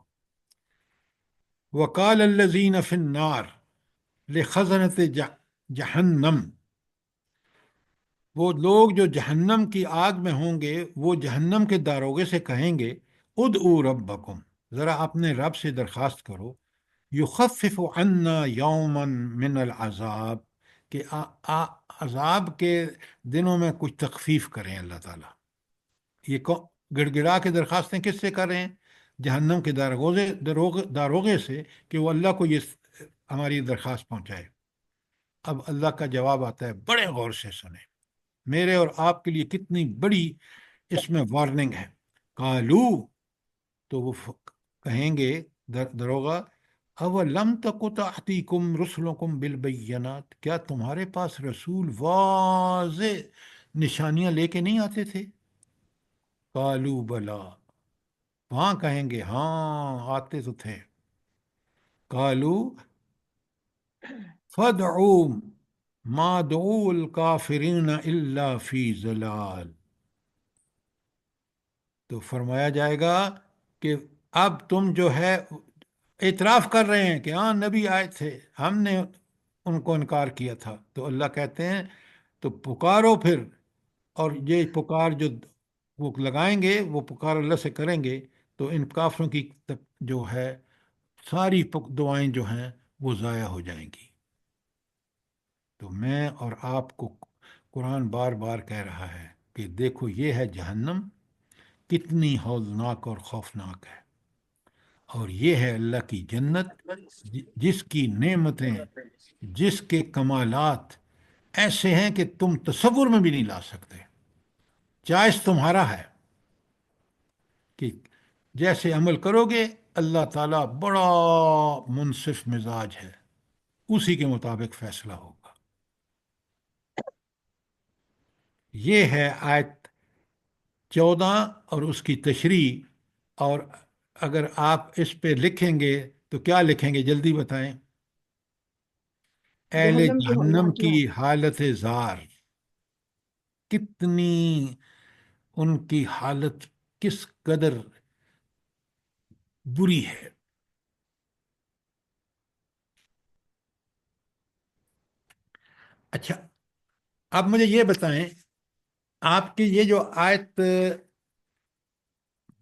وَقَالَ الَّذِينَ فِي النَّارِ لِخَزَنَةِ جَهَنَّمَ، وہ لوگ جو جہنم کی آگ میں ہوں گے، وہ جہنم کے داروغے سے کہیں گے ادعوا ربکم، ذرا اپنے رب سے درخواست کرو، یخفف عنا یوما من العذاب، کہ عذاب کے دنوں میں کچھ تخفیف کریں اللہ تعالیٰ۔ یہ گڑ گڑا کے درخواستیں کس سے کر رہے ہیں؟ جہنم کے داروغے سے، کہ وہ اللہ کو یہ ہماری درخواست پہنچائے۔ اب اللہ کا جواب آتا ہے، بڑے غور سے سنیں، میرے اور آپ کے لیے کتنی بڑی اس میں وارننگ ہے۔ قالو، تو وہ کہیں گے دروغہ، اولم تک تأتیکم رسلکم بالبینات، کیا تمہارے پاس رسول واضح نشانیاں لے کے نہیں آتے تھے؟ قالو بلا، وہاں کہیں گے ہاں آتے تو تھے۔ قالو فادعوا ما دعوا الکافرین الا فی ضلال، تو فرمایا جائے گا کہ اب تم جو ہے اعتراف کر رہے ہیں کہ ہاں نبی آئے تھے، ہم نے ان کو انکار کیا تھا، تو اللہ کہتے ہیں تو پکارو پھر، اور یہ پکار جو وہ لگائیں گے، وہ پکار اللہ سے کریں گے، تو ان کافروں کی جو ہے ساری دعائیں جو ہیں وہ ضائع ہو جائیں گی۔ تو میں اور آپ کو قرآن بار بار کہہ رہا ہے کہ دیکھو یہ ہے جہنم، کتنی ہولناک اور خوفناک ہے، اور یہ ہے اللہ کی جنت جس کی نعمتیں، جس کے کمالات ایسے ہیں کہ تم تصور میں بھی نہیں لا سکتے۔ چائس تمہارا ہے کہ جیسے عمل کرو گے، اللہ تعالیٰ بڑا منصف مزاج ہے، اسی کے مطابق فیصلہ ہوگا۔ یہ ہے آیت 14 اور اس کی تشریح۔ اور اگر آپ اس پہ لکھیں گے تو کیا لکھیں گے، جلدی بتائیں۔ اہل جہنم کی جہنم ہولناکیاں۔ کی حالت زار، کتنی ان کی حالت کس قدر بری ہے۔ اچھا، اب مجھے یہ بتائیں، آپ کی یہ جو آیت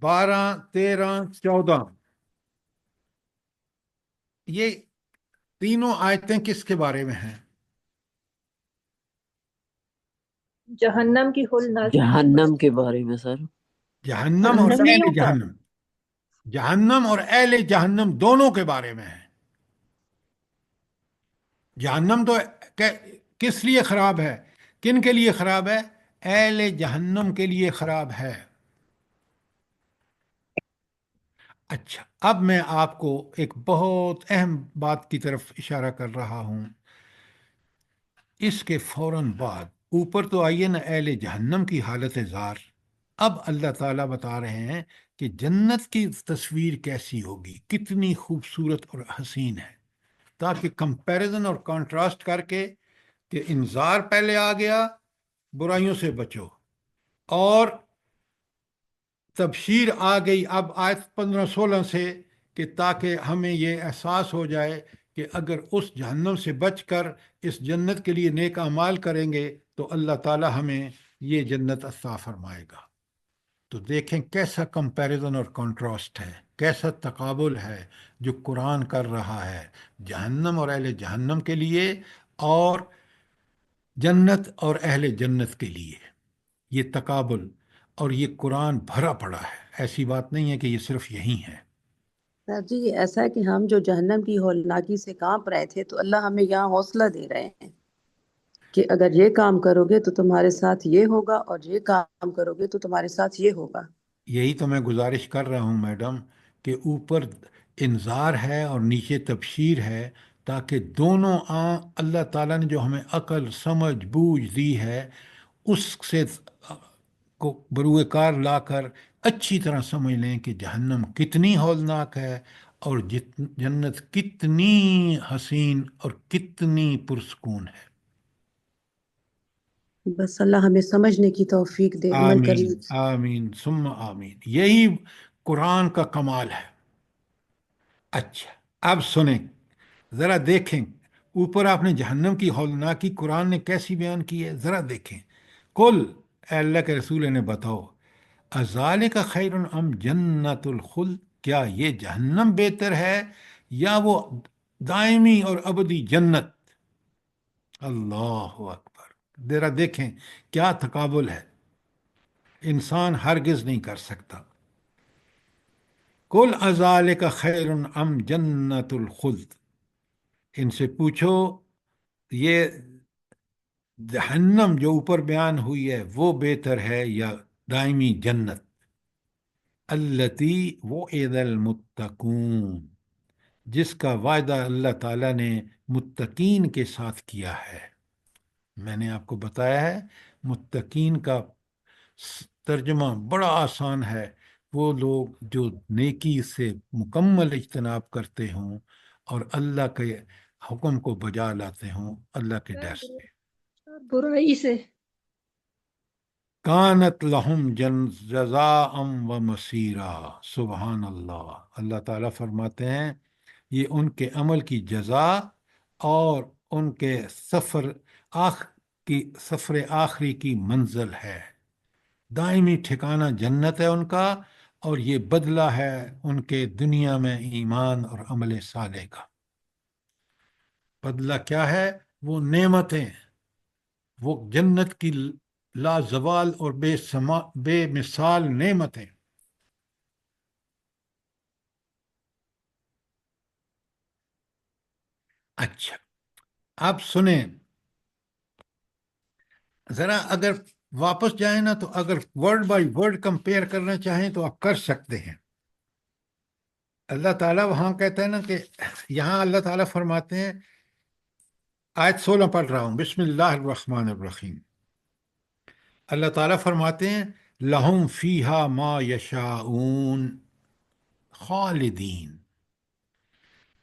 12، 13، 14، یہ تینوں آیتیں کس کے بارے میں ہیں؟ جہنم کی ہولناکی، جہنم کے بارے میں سر۔ جہنم اور جہنمیوں اہل کا۔ جہنم، جہنم اور اہل جہنم دونوں کے بارے میں ہے۔ جہنم تو کس لیے خراب ہے، کن کے لیے خراب ہے؟ اہل جہنم کے لیے خراب ہے۔ اچھا، اب میں آپ کو ایک بہت اہم بات کی طرف اشارہ کر رہا ہوں۔ اس کے فوراً بعد اوپر تو آئیے نا اہل جہنم کی حالت زار، اب اللہ تعالیٰ بتا رہے ہیں کہ جنت کی تصویر کیسی ہوگی، کتنی خوبصورت اور حسین ہے، تاکہ کمپیریزن اور کانٹراسٹ کر کے کہ انذار پہلے آ گیا برائیوں سے بچو، اور تبشیر آ گئی اب آیت 15-16 سے، کہ تاکہ ہمیں یہ احساس ہو جائے کہ اگر اس جہنم سے بچ کر اس جنت کے لیے نیک اعمال کریں گے تو اللہ تعالی ہمیں یہ جنت عطا فرمائے گا۔ تو دیکھیں کیسا کمپیریزن اور کنٹراسٹ ہے، کیسا تقابل ہے جو قرآن کر رہا ہے جہنم اور اہل جہنم کے لیے، اور جنت اور اہل جنت کے لیے۔ یہ تقابل اور یہ قرآن بھرا پڑا ہے، ایسی بات نہیں ہے کہ یہ صرف یہی ہے۔ سر جی یہ ایسا ہے کہ ہم جو جہنم کی ہولناکی سے کانپ رہے تھے تو اللہ ہمیں یہاں حوصلہ دے رہے ہیں کہ اگر یہ کام کرو گے تو تمہارے ساتھ یہ ہوگا، اور یہ کام کرو گے تو تمہارے ساتھ یہ ہوگا۔ یہی تو میں گزارش کر رہا ہوں میڈم، کہ اوپر انذار ہے اور نیچے تبشیر ہے، تاکہ دونوں اللہ تعالیٰ نے جو ہمیں عقل، سمجھ، بوجھ دی ہے، اس سے کو بروئے کار لا کر اچھی طرح سمجھ لیں کہ جہنم کتنی ہولناک ہے اور جنت کتنی حسین اور کتنی پرسکون ہے۔ بس اللہ ہمیں سمجھنے کی توفیق دے، عمل آمین کرنے کی۔ آمین ثم آمین، یہی قرآن کا کمال ہے۔ اچھا، اب سنیں، ذرا دیکھیں اوپر آپ نے جہنم کی ہولناکی قرآن نے کیسی بیان کی ہے، ذرا دیکھیں۔ کل، اے اللہ کے رسول نے بتاؤ، اذالک خیر ام جنت الخلد، کیا یہ جہنم بہتر ہے یا وہ دائمی اور ابدی جنت؟ اللہ اکبر، ذرا دیکھیں کیا تقابل ہے، انسان ہرگز نہیں کر سکتا۔ کل اذالک خیر ام جنت الخلد، ان سے پوچھو یہ جہنم جو اوپر بیان ہوئی ہے وہ بہتر ہے یا دائمی جنت؟ التی وعد المتقون، جس کا وعدہ اللہ تعالیٰ نے متقین کے ساتھ کیا ہے۔ میں نے آپ کو بتایا ہے متقین کا ترجمہ بڑا آسان ہے، وہ لوگ جو نیکی سے مکمل اجتناب کرتے ہوں اور اللہ کے حکم کو بجا لاتے ہوں اللہ کے ڈر سے۔ برائی سے۔ کانت لہم جزاء و مسیرا، سبحان اللہ، اللہ تعالیٰ فرماتے ہیں یہ ان کے عمل کی جزا اور ان کے سفر آخری کی منزل ہے، دائمی ٹھکانہ جنت ہے ان کا، اور یہ بدلہ ہے ان کے دنیا میں ایمان اور عمل صالح کا۔ بدلہ کیا ہے؟ وہ نعمتیں، وہ جنت کی لازوال اور بے مثال نعمتیں. اچھا آپ سنیں ذرا، اگر واپس جائیں نا تو اگر ورڈ بائی ورڈ کمپیئر کرنا چاہیں تو آپ کر سکتے ہیں. اللہ تعالیٰ وہاں کہتا ہے نا کہ یہاں اللہ تعالیٰ فرماتے ہیں، آیت 16 پڑھ رہا ہوں، بسم اللہ الرحمن الرحیم. اللہ تعالیٰ فرماتے ہیں لہم فیہا ما یشاؤون خالدین،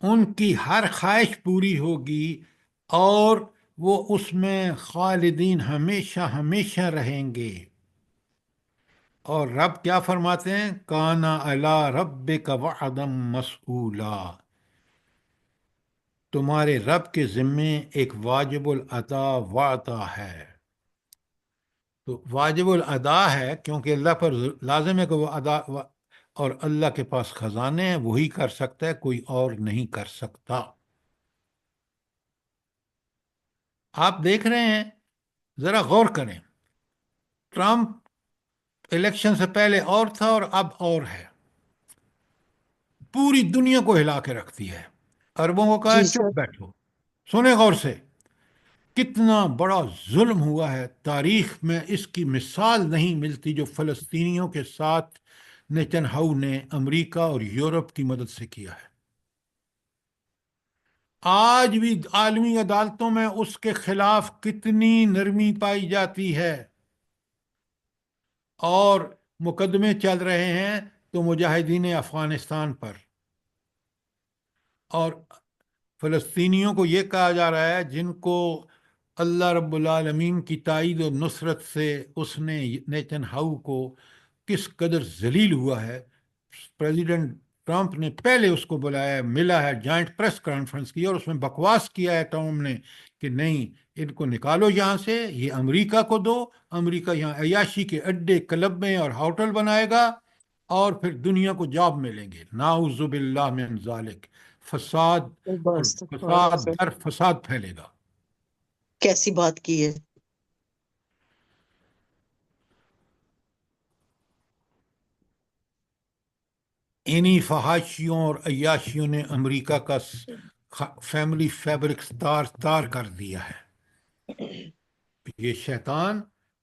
ان کی ہر خواہش پوری ہوگی اور وہ اس میں خالدین ہمیشہ ہمیشہ رہیں گے. اور رب کیا فرماتے ہیں؟ کانا علی ربک وعدا مسئولا، تمہارے رب کے ذمے ایک واجب الادا وعدہ ہے. تو واجب الادا ہے کیونکہ اللہ پر لازم ہے کہ وہ ادا، اور اللہ کے پاس خزانے ہیں، وہی کر سکتا ہے، کوئی اور نہیں کر سکتا. آپ دیکھ رہے ہیں، ذرا غور کریں، ٹرمپ الیکشن سے پہلے اور تھا اور اب اور ہے. پوری دنیا کو ہلا کے رکھتی ہے. عربوں کو کہا جی ہے سر. چپ بیٹھو. سنیں غور سے، کتنا بڑا ظلم ہوا ہے، تاریخ میں اس کی مثال نہیں ملتی جو فلسطینیوں کے ساتھ نیتن ہاؤ نے امریکہ اور یورپ کی مدد سے کیا ہے. آج بھی عالمی عدالتوں میں اس کے خلاف کتنی نرمی پائی جاتی ہے، اور مقدمے چل رہے ہیں تو مجاہدین افغانستان پر. اور فلسطینیوں کو یہ کہا جا رہا ہے جن کو اللہ رب العالمین کی تائید و نصرت سے اس نے نیتن ہاؤ کو کس قدر ذلیل ہوا ہے. پریزیڈنٹ ٹرمپ نے پہلے اس کو بلایا، ملا ہے، جوائنٹ پریس کانفرنس کی، اور اس میں بکواس کیا ہے ٹرمپ نے کہ نہیں ان کو نکالو یہاں سے، یہ امریکہ کو دو، امریکہ یہاں عیاشی کے اڈے، کلبیں اور ہوٹل بنائے گا اور پھر دنیا کو جاب ملیں گے. نعوذ باللہ من ذالک. فساد اور بس فساد در فساد پھیلے گا. کیسی بات کی ہے. انہی فحاشیوں اور عیاشیوں نے امریکہ کا فیملی فیبرک تار کر دیا ہے. یہ شیطان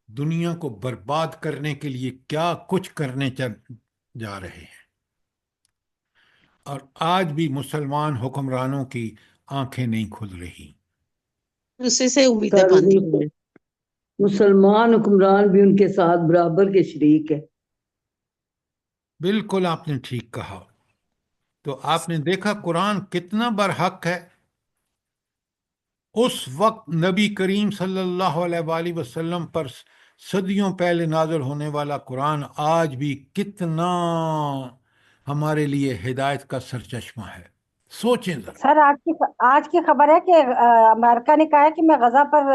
دنیا کو برباد کرنے کے لیے کیا کچھ کرنے جا رہے ہیں، اور آج بھی مسلمان حکمرانوں کی آنکھیں نہیں کھل رہی. اسی سے امیدیں سر باندھی ہوئی ہیں. مسلمان حکمران بھی ان کے ساتھ برابر کے شریک ہے. بالکل آپ نے ٹھیک کہا. تو آپ نے دیکھا قرآن کتنا برحق ہے. اس وقت نبی کریم صلی اللہ علیہ وآلہ وسلم پر صدیوں پہلے نازل ہونے والا قرآن آج بھی کتنا ہمارے لیے ہدایت کا سرچشمہ ہے. سوچیں ذرا. سر آج کی خبر ہے کہ امریکہ نے کہا ہے کہ میں غزہ پر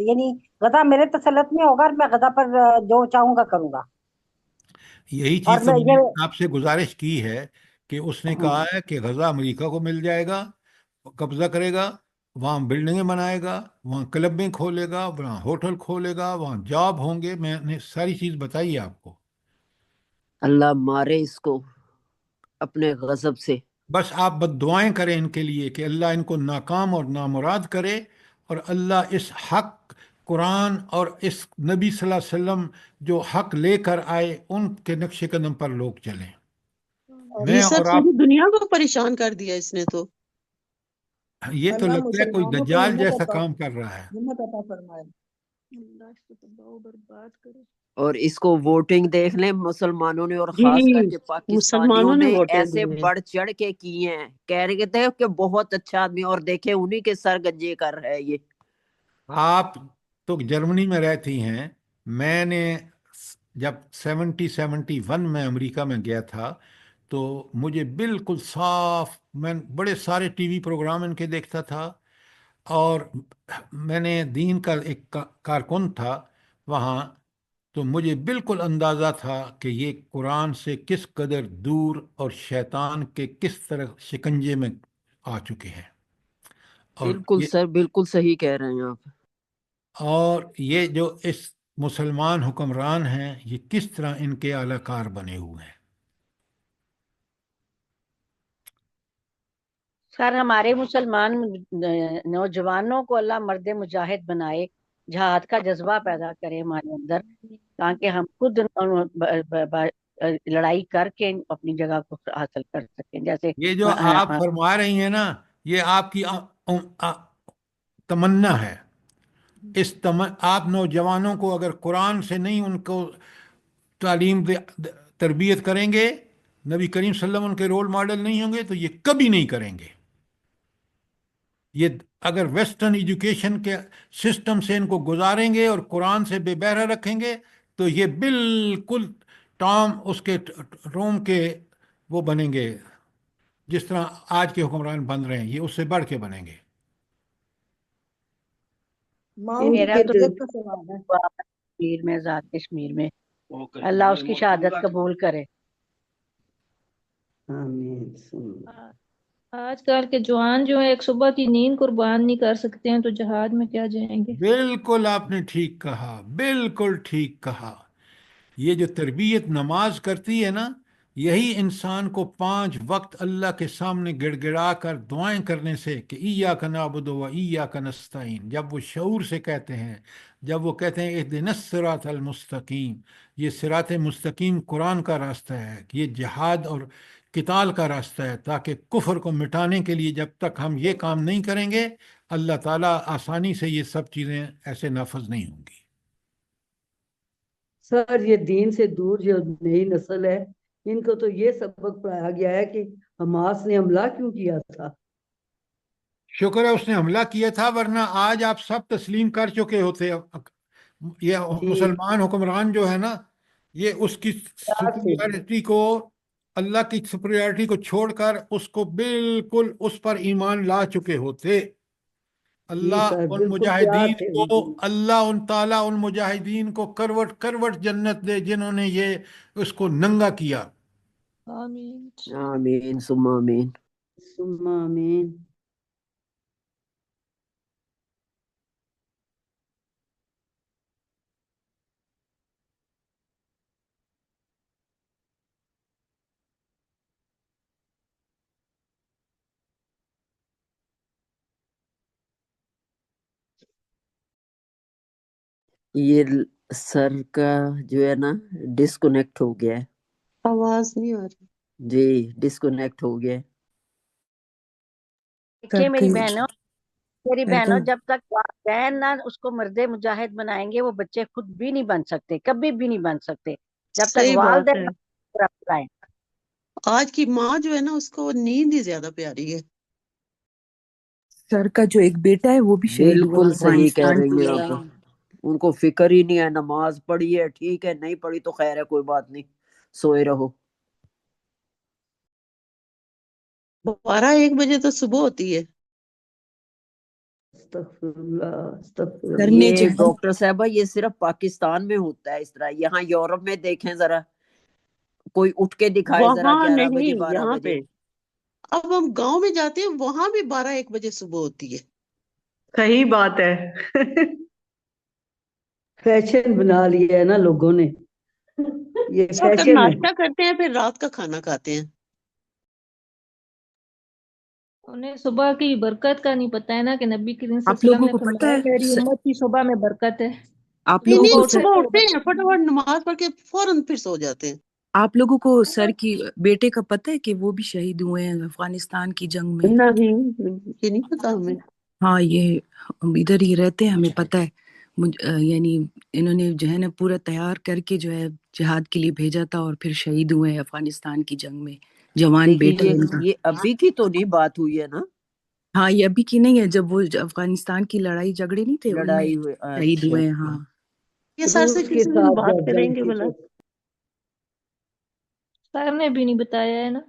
یعنی غزہ میرے تسلط میں ہوگا اور میں غزہ پر جو چاہوں گا کروں گا. یہی اور چیز تو میں نے یہ آپ سے گزارش کی ہے کہ اس نے کہا ہے کہ غزہ امریکہ کو مل جائے گا، قبضہ کرے گا، وہاں بلڈنگیں بنائے گا، وہاں کلبیں کھولے گا، وہاں ہوٹل کھولے گا، وہاں جاب ہوں گے. میں نے ساری چیز بتائی ہے آپ کو. اللہ مارے اس کو اپنے غضب سے. بس آپ بد دعائیں کریں ان کے لیے کہ اللہ ان کو ناکام اور نامراد کرے، اور اللہ اس حق قرآن اور اس نبی صلی اللہ علیہ وسلم جو حق لے کر آئے ان کے نقش قدم پر لوگ چلیں. جی میں سر، اور آپ، پوری دنیا کو پریشان کر دیا اس نے تو. یہ تو اللہ لگتا ہے کوئی مسلمانوں کو دجال ہمت جیسا عطا کام کر رہا ہے. ہمت عطا فرمائے. اللہ اس کو تباہ و برباد کرے. اور اس کو ووٹنگ دیکھ لیں مسلمانوں نے، اور جی خاص کر کے پاکستانیوں مسلمانوں نے نے ووٹیں ایسے دی ہیں. بڑھ چڑھ کے کیے ہیں، کہہ رہے تھے کہ بہت اچھا آدمی، اور دیکھیں انہی کے سر گنجے کر رہے ہیں یہ. آپ تو جرمنی میں رہتی ہیں. میں نے جب 71 میں امریکہ میں گیا تھا تو مجھے بالکل صاف، میں بڑے سارے ٹی وی پروگرام ان کے دیکھتا تھا، اور میں نے دین کا ایک کارکن تھا وہاں، تو مجھے بالکل اندازہ تھا کہ یہ قرآن سے کس قدر دور اور شیطان کے کس طرح شکنجے میں آ چکے ہیں. اور بالکل یہ سر، بالکل صحیح کہہ رہے ہیں آپ. اور یہ جو اس مسلمان حکمران ہیں یہ کس طرح ان کے اعلی کار بنے ہوئے ہیں. سر ہمارے مسلمان نوجوانوں کو اللہ مرد مجاہد بنائے، جہاد کا جذبہ پیدا کرے ہمارے اندر، تاکہ ہم خود لڑائی کر کے اپنی جگہ کو حاصل کر سکیں. جیسے یہ جو آپ فرما رہی ہیں نا، یہ آپ کی تمنا ہے. آپ نوجوانوں کو اگر قرآن سے نہیں ان کو تعلیم تربیت کریں گے، نبی کریم صلی اللہ علیہ وسلم ان کے رول ماڈل نہیں ہوں گے، تو یہ کبھی نہیں کریں گے. یہ اگر ویسٹرن ایجوکیشن کے سسٹم سے ان کو گزاریں گے اور قرآن سے بے بہرہ رکھیں گے تو یہ بالکل اس کے روم کے وہ بنیں گے جس طرح آج کے حکمران بن رہے ہیں، یہ اس سے بڑھ کے بنیں گے. ماؤں کی میرا تو تربیت کا سوال ہے. کشمیر میں، ذات کشمیر میں اللہ اس کی شہادت قبول کرے. آمین. آج کل کے جوان جو ہیں ایک صبح کی نیند قربان نہیں کر سکتے ہیں تو جہاد میں کیا جائیں گے. بالکل آپ نے ٹھیک کہا، بالکل ٹھیک کہا. یہ جو تربیت نماز کرتی ہے نا، یہی انسان کو 5 وقت اللہ کے سامنے گڑ گڑا کر دعائیں کرنے سے کہ ایاک نعبد و ایاک نستعین، جب وہ شعور سے کہتے ہیں، جب وہ کہتے ہیں اہدنا الصراط المستقیم، یہ صراط مستقیم قرآن کا راستہ ہے، یہ جہاد اور قتال کا راستہ ہے، تاکہ کفر کو مٹانے کے لیے جب تک ہم یہ کام نہیں کریں گے اللہ تعالیٰ آسانی سے یہ سب چیزیں ایسے نافذ نہیں ہوں گی. سر یہ دین سے دور جو نئی نسل ہے، ان کو تو یہ سبق پڑھایا گیا ہے کہ حماس نے حملہ کیوں کیا تھا. شکر ہے اس نے حملہ کیا تھا، ورنہ آج آپ سب تسلیم کر چکے ہوتے. یہ مسلمان حکمران جو ہے نا، یہ اس کی سپریارٹی کو، اللہ کی سپریارٹی کو چھوڑ کر اس کو بالکل اس پر ایمان لا چکے ہوتے. اللہ ان مجاہدین کو، اللہ ان تعالیٰ ان مجاہدین کو کروٹ کروٹ جنت دے جنہوں نے یہ اس کو ننگا کیا. آمین. آمین ثم آمین. ثم آمین. یہ سر کا جو ہے نا ڈسکنیکٹ ہو گیا ہے. آواز نہیں آ رہی. جی ڈسکنیکٹ ہو گیا ہے. دیکھیے میری بہنوں، جب تک والدین نہ اس کو مرد مجاہد بنائیں گے وہ بچے خود بھی نہیں بن سکتے، کبھی بھی نہیں بن سکتے جب تک صحیح بات والدین ہے. طرف لائیں. آج کی ماں جو ہے نا اس کو نیند ہی زیادہ پیاری ہے. سر کا جو ایک بیٹا ہے وہ بھی شہید ہوا بالکل صحیح کہہ افغانستان رہی کے. ہیں آپ. ان کو فکر ہی نہیں ہے، نماز پڑھی ہے ٹھیک ہے، نہیں پڑھی تو خیر ہے، کوئی بات نہیں، سوئے رہو. 12-1 بجے تو صبح ہوتی ہے. استغفر اللہ استغفر سر اللہ. نے یہ جہاد ڈاکٹر صاحبہ یہ صرف پاکستان میں ہوتا ہے اس طرح. یہاں یورپ میں دیکھیں ذرا، کوئی اٹھ کے دکھائے ذرا وہاں 11 بجے نہیں، 12 یہاں بجے. پہ. اب ہم گاؤں میں جاتے ہیں وہاں بھی 12-1 بجے صبح ہوتی ہے. صحیح بات ہے. فیشن بنا لیا ہے نا لوگوں نے، یہ اس وقت فیشن ہے. ناشتہ کرتے ہیں پھر رات کا کھانا کھاتے ہیں. انہیں صبح کی برکت کا نہیں پتہ ہے نا کہ نبی کریم صلی آپ اللہ علیہ وسلم لوگوں نے کو پتہ فرمایا میری ہے، امت کی صبح میں برکت ہے. آپ نہیں لوگوں صبح کو نہیں، اٹھتے صبح ہیں اٹھتے ہیں برکت فٹافٹ نماز پڑھ کے فوراً پھر سو جاتے ہیں. آپ لوگوں کو سر کی بیٹے کا پتہ ہے کہ وہ بھی شہید ہوئے ہیں افغانستان کی جنگ میں. نہیں یہ نہیں پتا ہمیں. ہاں یہ ہم ادھر ہی رہتے ہیں، ہمیں پتہ ہے. یعنی انہوں نے جو ہے نا پورا تیار کر کے جو ہے جہاد کے لیے بھیجا تھا اور پھر شہید ہوئے ہیں افغانستان کی جنگ میں. جوان لیکن بیٹا ان کا. یہ ابھی کی تو نہیں بات ہوئی ہے نا، ہاں یہ ابھی کی نہیں ہے، جب وہ افغانستان کی لڑائی جھگڑے نہیں تھے ان میں لڑائی ہوئی. شہید اچھا ہوئے ہیں. اچھا. ہاں یہ سر سے روس کے کسی دن ساتھ بات جب کریں جنگ گے تھی بلا. تو سر نے بھی نہیں بتایا ہے نا.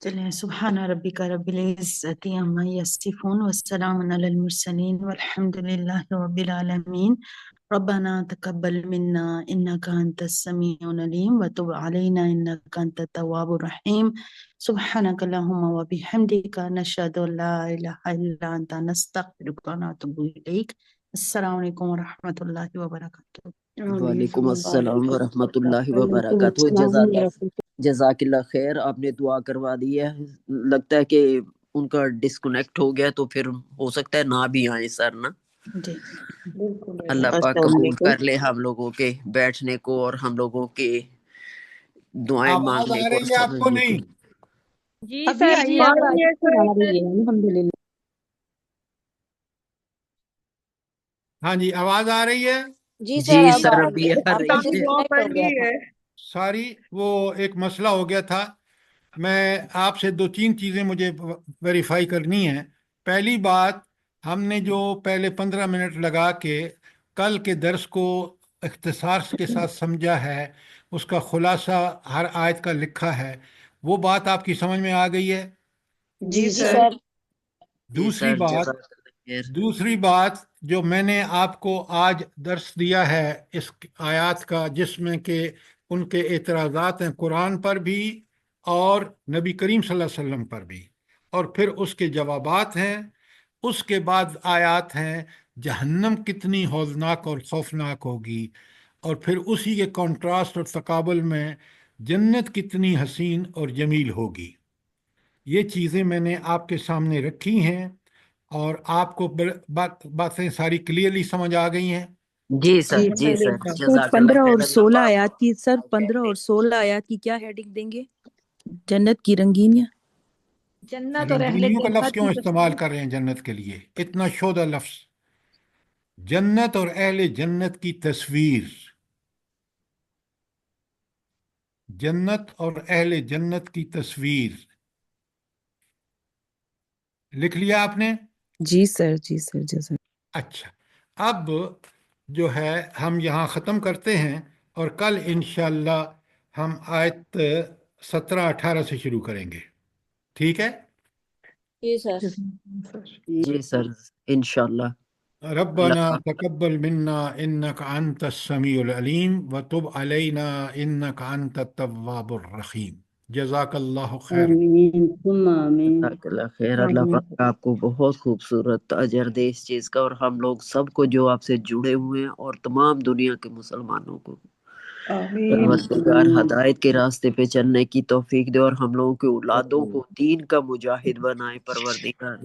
چلیں سبحان ربک رب العزت عما یصفون والسلام علی المرسلین والحمد للہ رب العالمین ربنا تقبل منا انک انت السمیع العلیم وتب علینا انک انت التواب الرحیم سبحانک اللہم وبحمدک نشہد ان لا الہ الا انت نستغفرک ونتوب الیک. السلام علیکم ورحمۃ اللہ وبرکاتہ. وعلیکم السلام ورحمۃ اللہ وبرکاتہ. جزاک اللہ خیر. آپ نے دعا کروا دی ہے. لگتا ہے کہ ان کا ڈسکنیکٹ ہو گیا تو پھر ہو سکتا ہے نہ بھی آئے سر نا. جی اللہ پاک قبول کر لے ہم لوگوں کے بیٹھنے کو اور ہم لوگوں کے دعائیں آواز مانگنے آ کو اور رہی ہے آپ کو سمجھنے نہیں؟ کو. جی ابھی سر آئی جی ہے اب آواز آ رہی ہے الحمدللہ. ہاں جی آواز آ رہی ہے. جی جی سر اب سر آ ابھی رہی ہے. آ آپ رہی کا ہے. ڈسکنیکٹ ہو گیا تھا. ساری وہ ایک مسئلہ ہو گیا تھا. میں آپ سے 2-3 چیزیں مجھے ویریفائی کرنی ہیں. پہلی بات، ہم نے جو پہلے 15 منٹ لگا کے کل کے درس کو اختصار کے ساتھ سمجھا ہے، اس کا خلاصہ ہر آیت کا لکھا ہے، وہ بات آپ کی سمجھ میں آ گئی ہے؟ جی جی سر. سر. جی سر جزاک اللہ خیر. دوسری بات جو میں نے آپ کو آج درس دیا ہے اس آیات کا، جس میں کہ ان کے اعتراضات ہیں قرآن پر بھی اور نبی کریم صلی اللہ علیہ وسلم پر بھی، اور پھر اس کے جوابات ہیں. اس کے بعد آیات ہیں جہنم کتنی ہولناک اور خوفناک ہوگی، اور پھر اسی کے کنٹراسٹ اور تقابل میں جنت کتنی حسین اور جمیل ہوگی. یہ چیزیں میں نے آپ کے سامنے رکھی ہیں، اور آپ کو باتیں ساری کلیئرلی سمجھ آ گئی ہیں. جی سر جی سر سر جزاک 15 اللہ اور خیر. 16 آیات کی سر 15 اور 16 آیات کی کیا ہیڈنگ دیں گے؟ جنت کی رنگینیاں. جنت اور اہل رنگینیوں کا لفظ جنت کیوں کی استعمال تصویر. کر رہے ہیں جنت کے لیے؟ اتنا شودہ لفظ. جنت اور اہل جنت کی تصویر. جنت اور اہل جنت کی تصویر لکھ لیا آپ نے؟ جی سر جزاک. اچھا، اب جو ہے ہم یہاں ختم کرتے ہیں، اور کل انشاءاللہ ہم آیت 17-18 سے شروع کریں گے. ٹھیک ہے؟ جی سر. جی سر انشاءاللہ. ربنا تقبل منا انك انت السميع العليم وتب علينا انك انت التواب الرحيم. جزاک اللہ خیر. آمین ثم آمین. جزاک اللہ خیر. اللہ پاک آپ کو بہت خوبصورت اجر دے اس چیز کا، اور ہم لوگ سب کو جو آپ سے جڑے ہوئے ہیں اور تمام دنیا کے مسلمانوں کو آمین پروردگار ہدایت کے راستے پہ چلنے کی توفیق دے، اور ہم لوگوں کے اولادوں کو دین کا مجاہد بنائے پروردگار.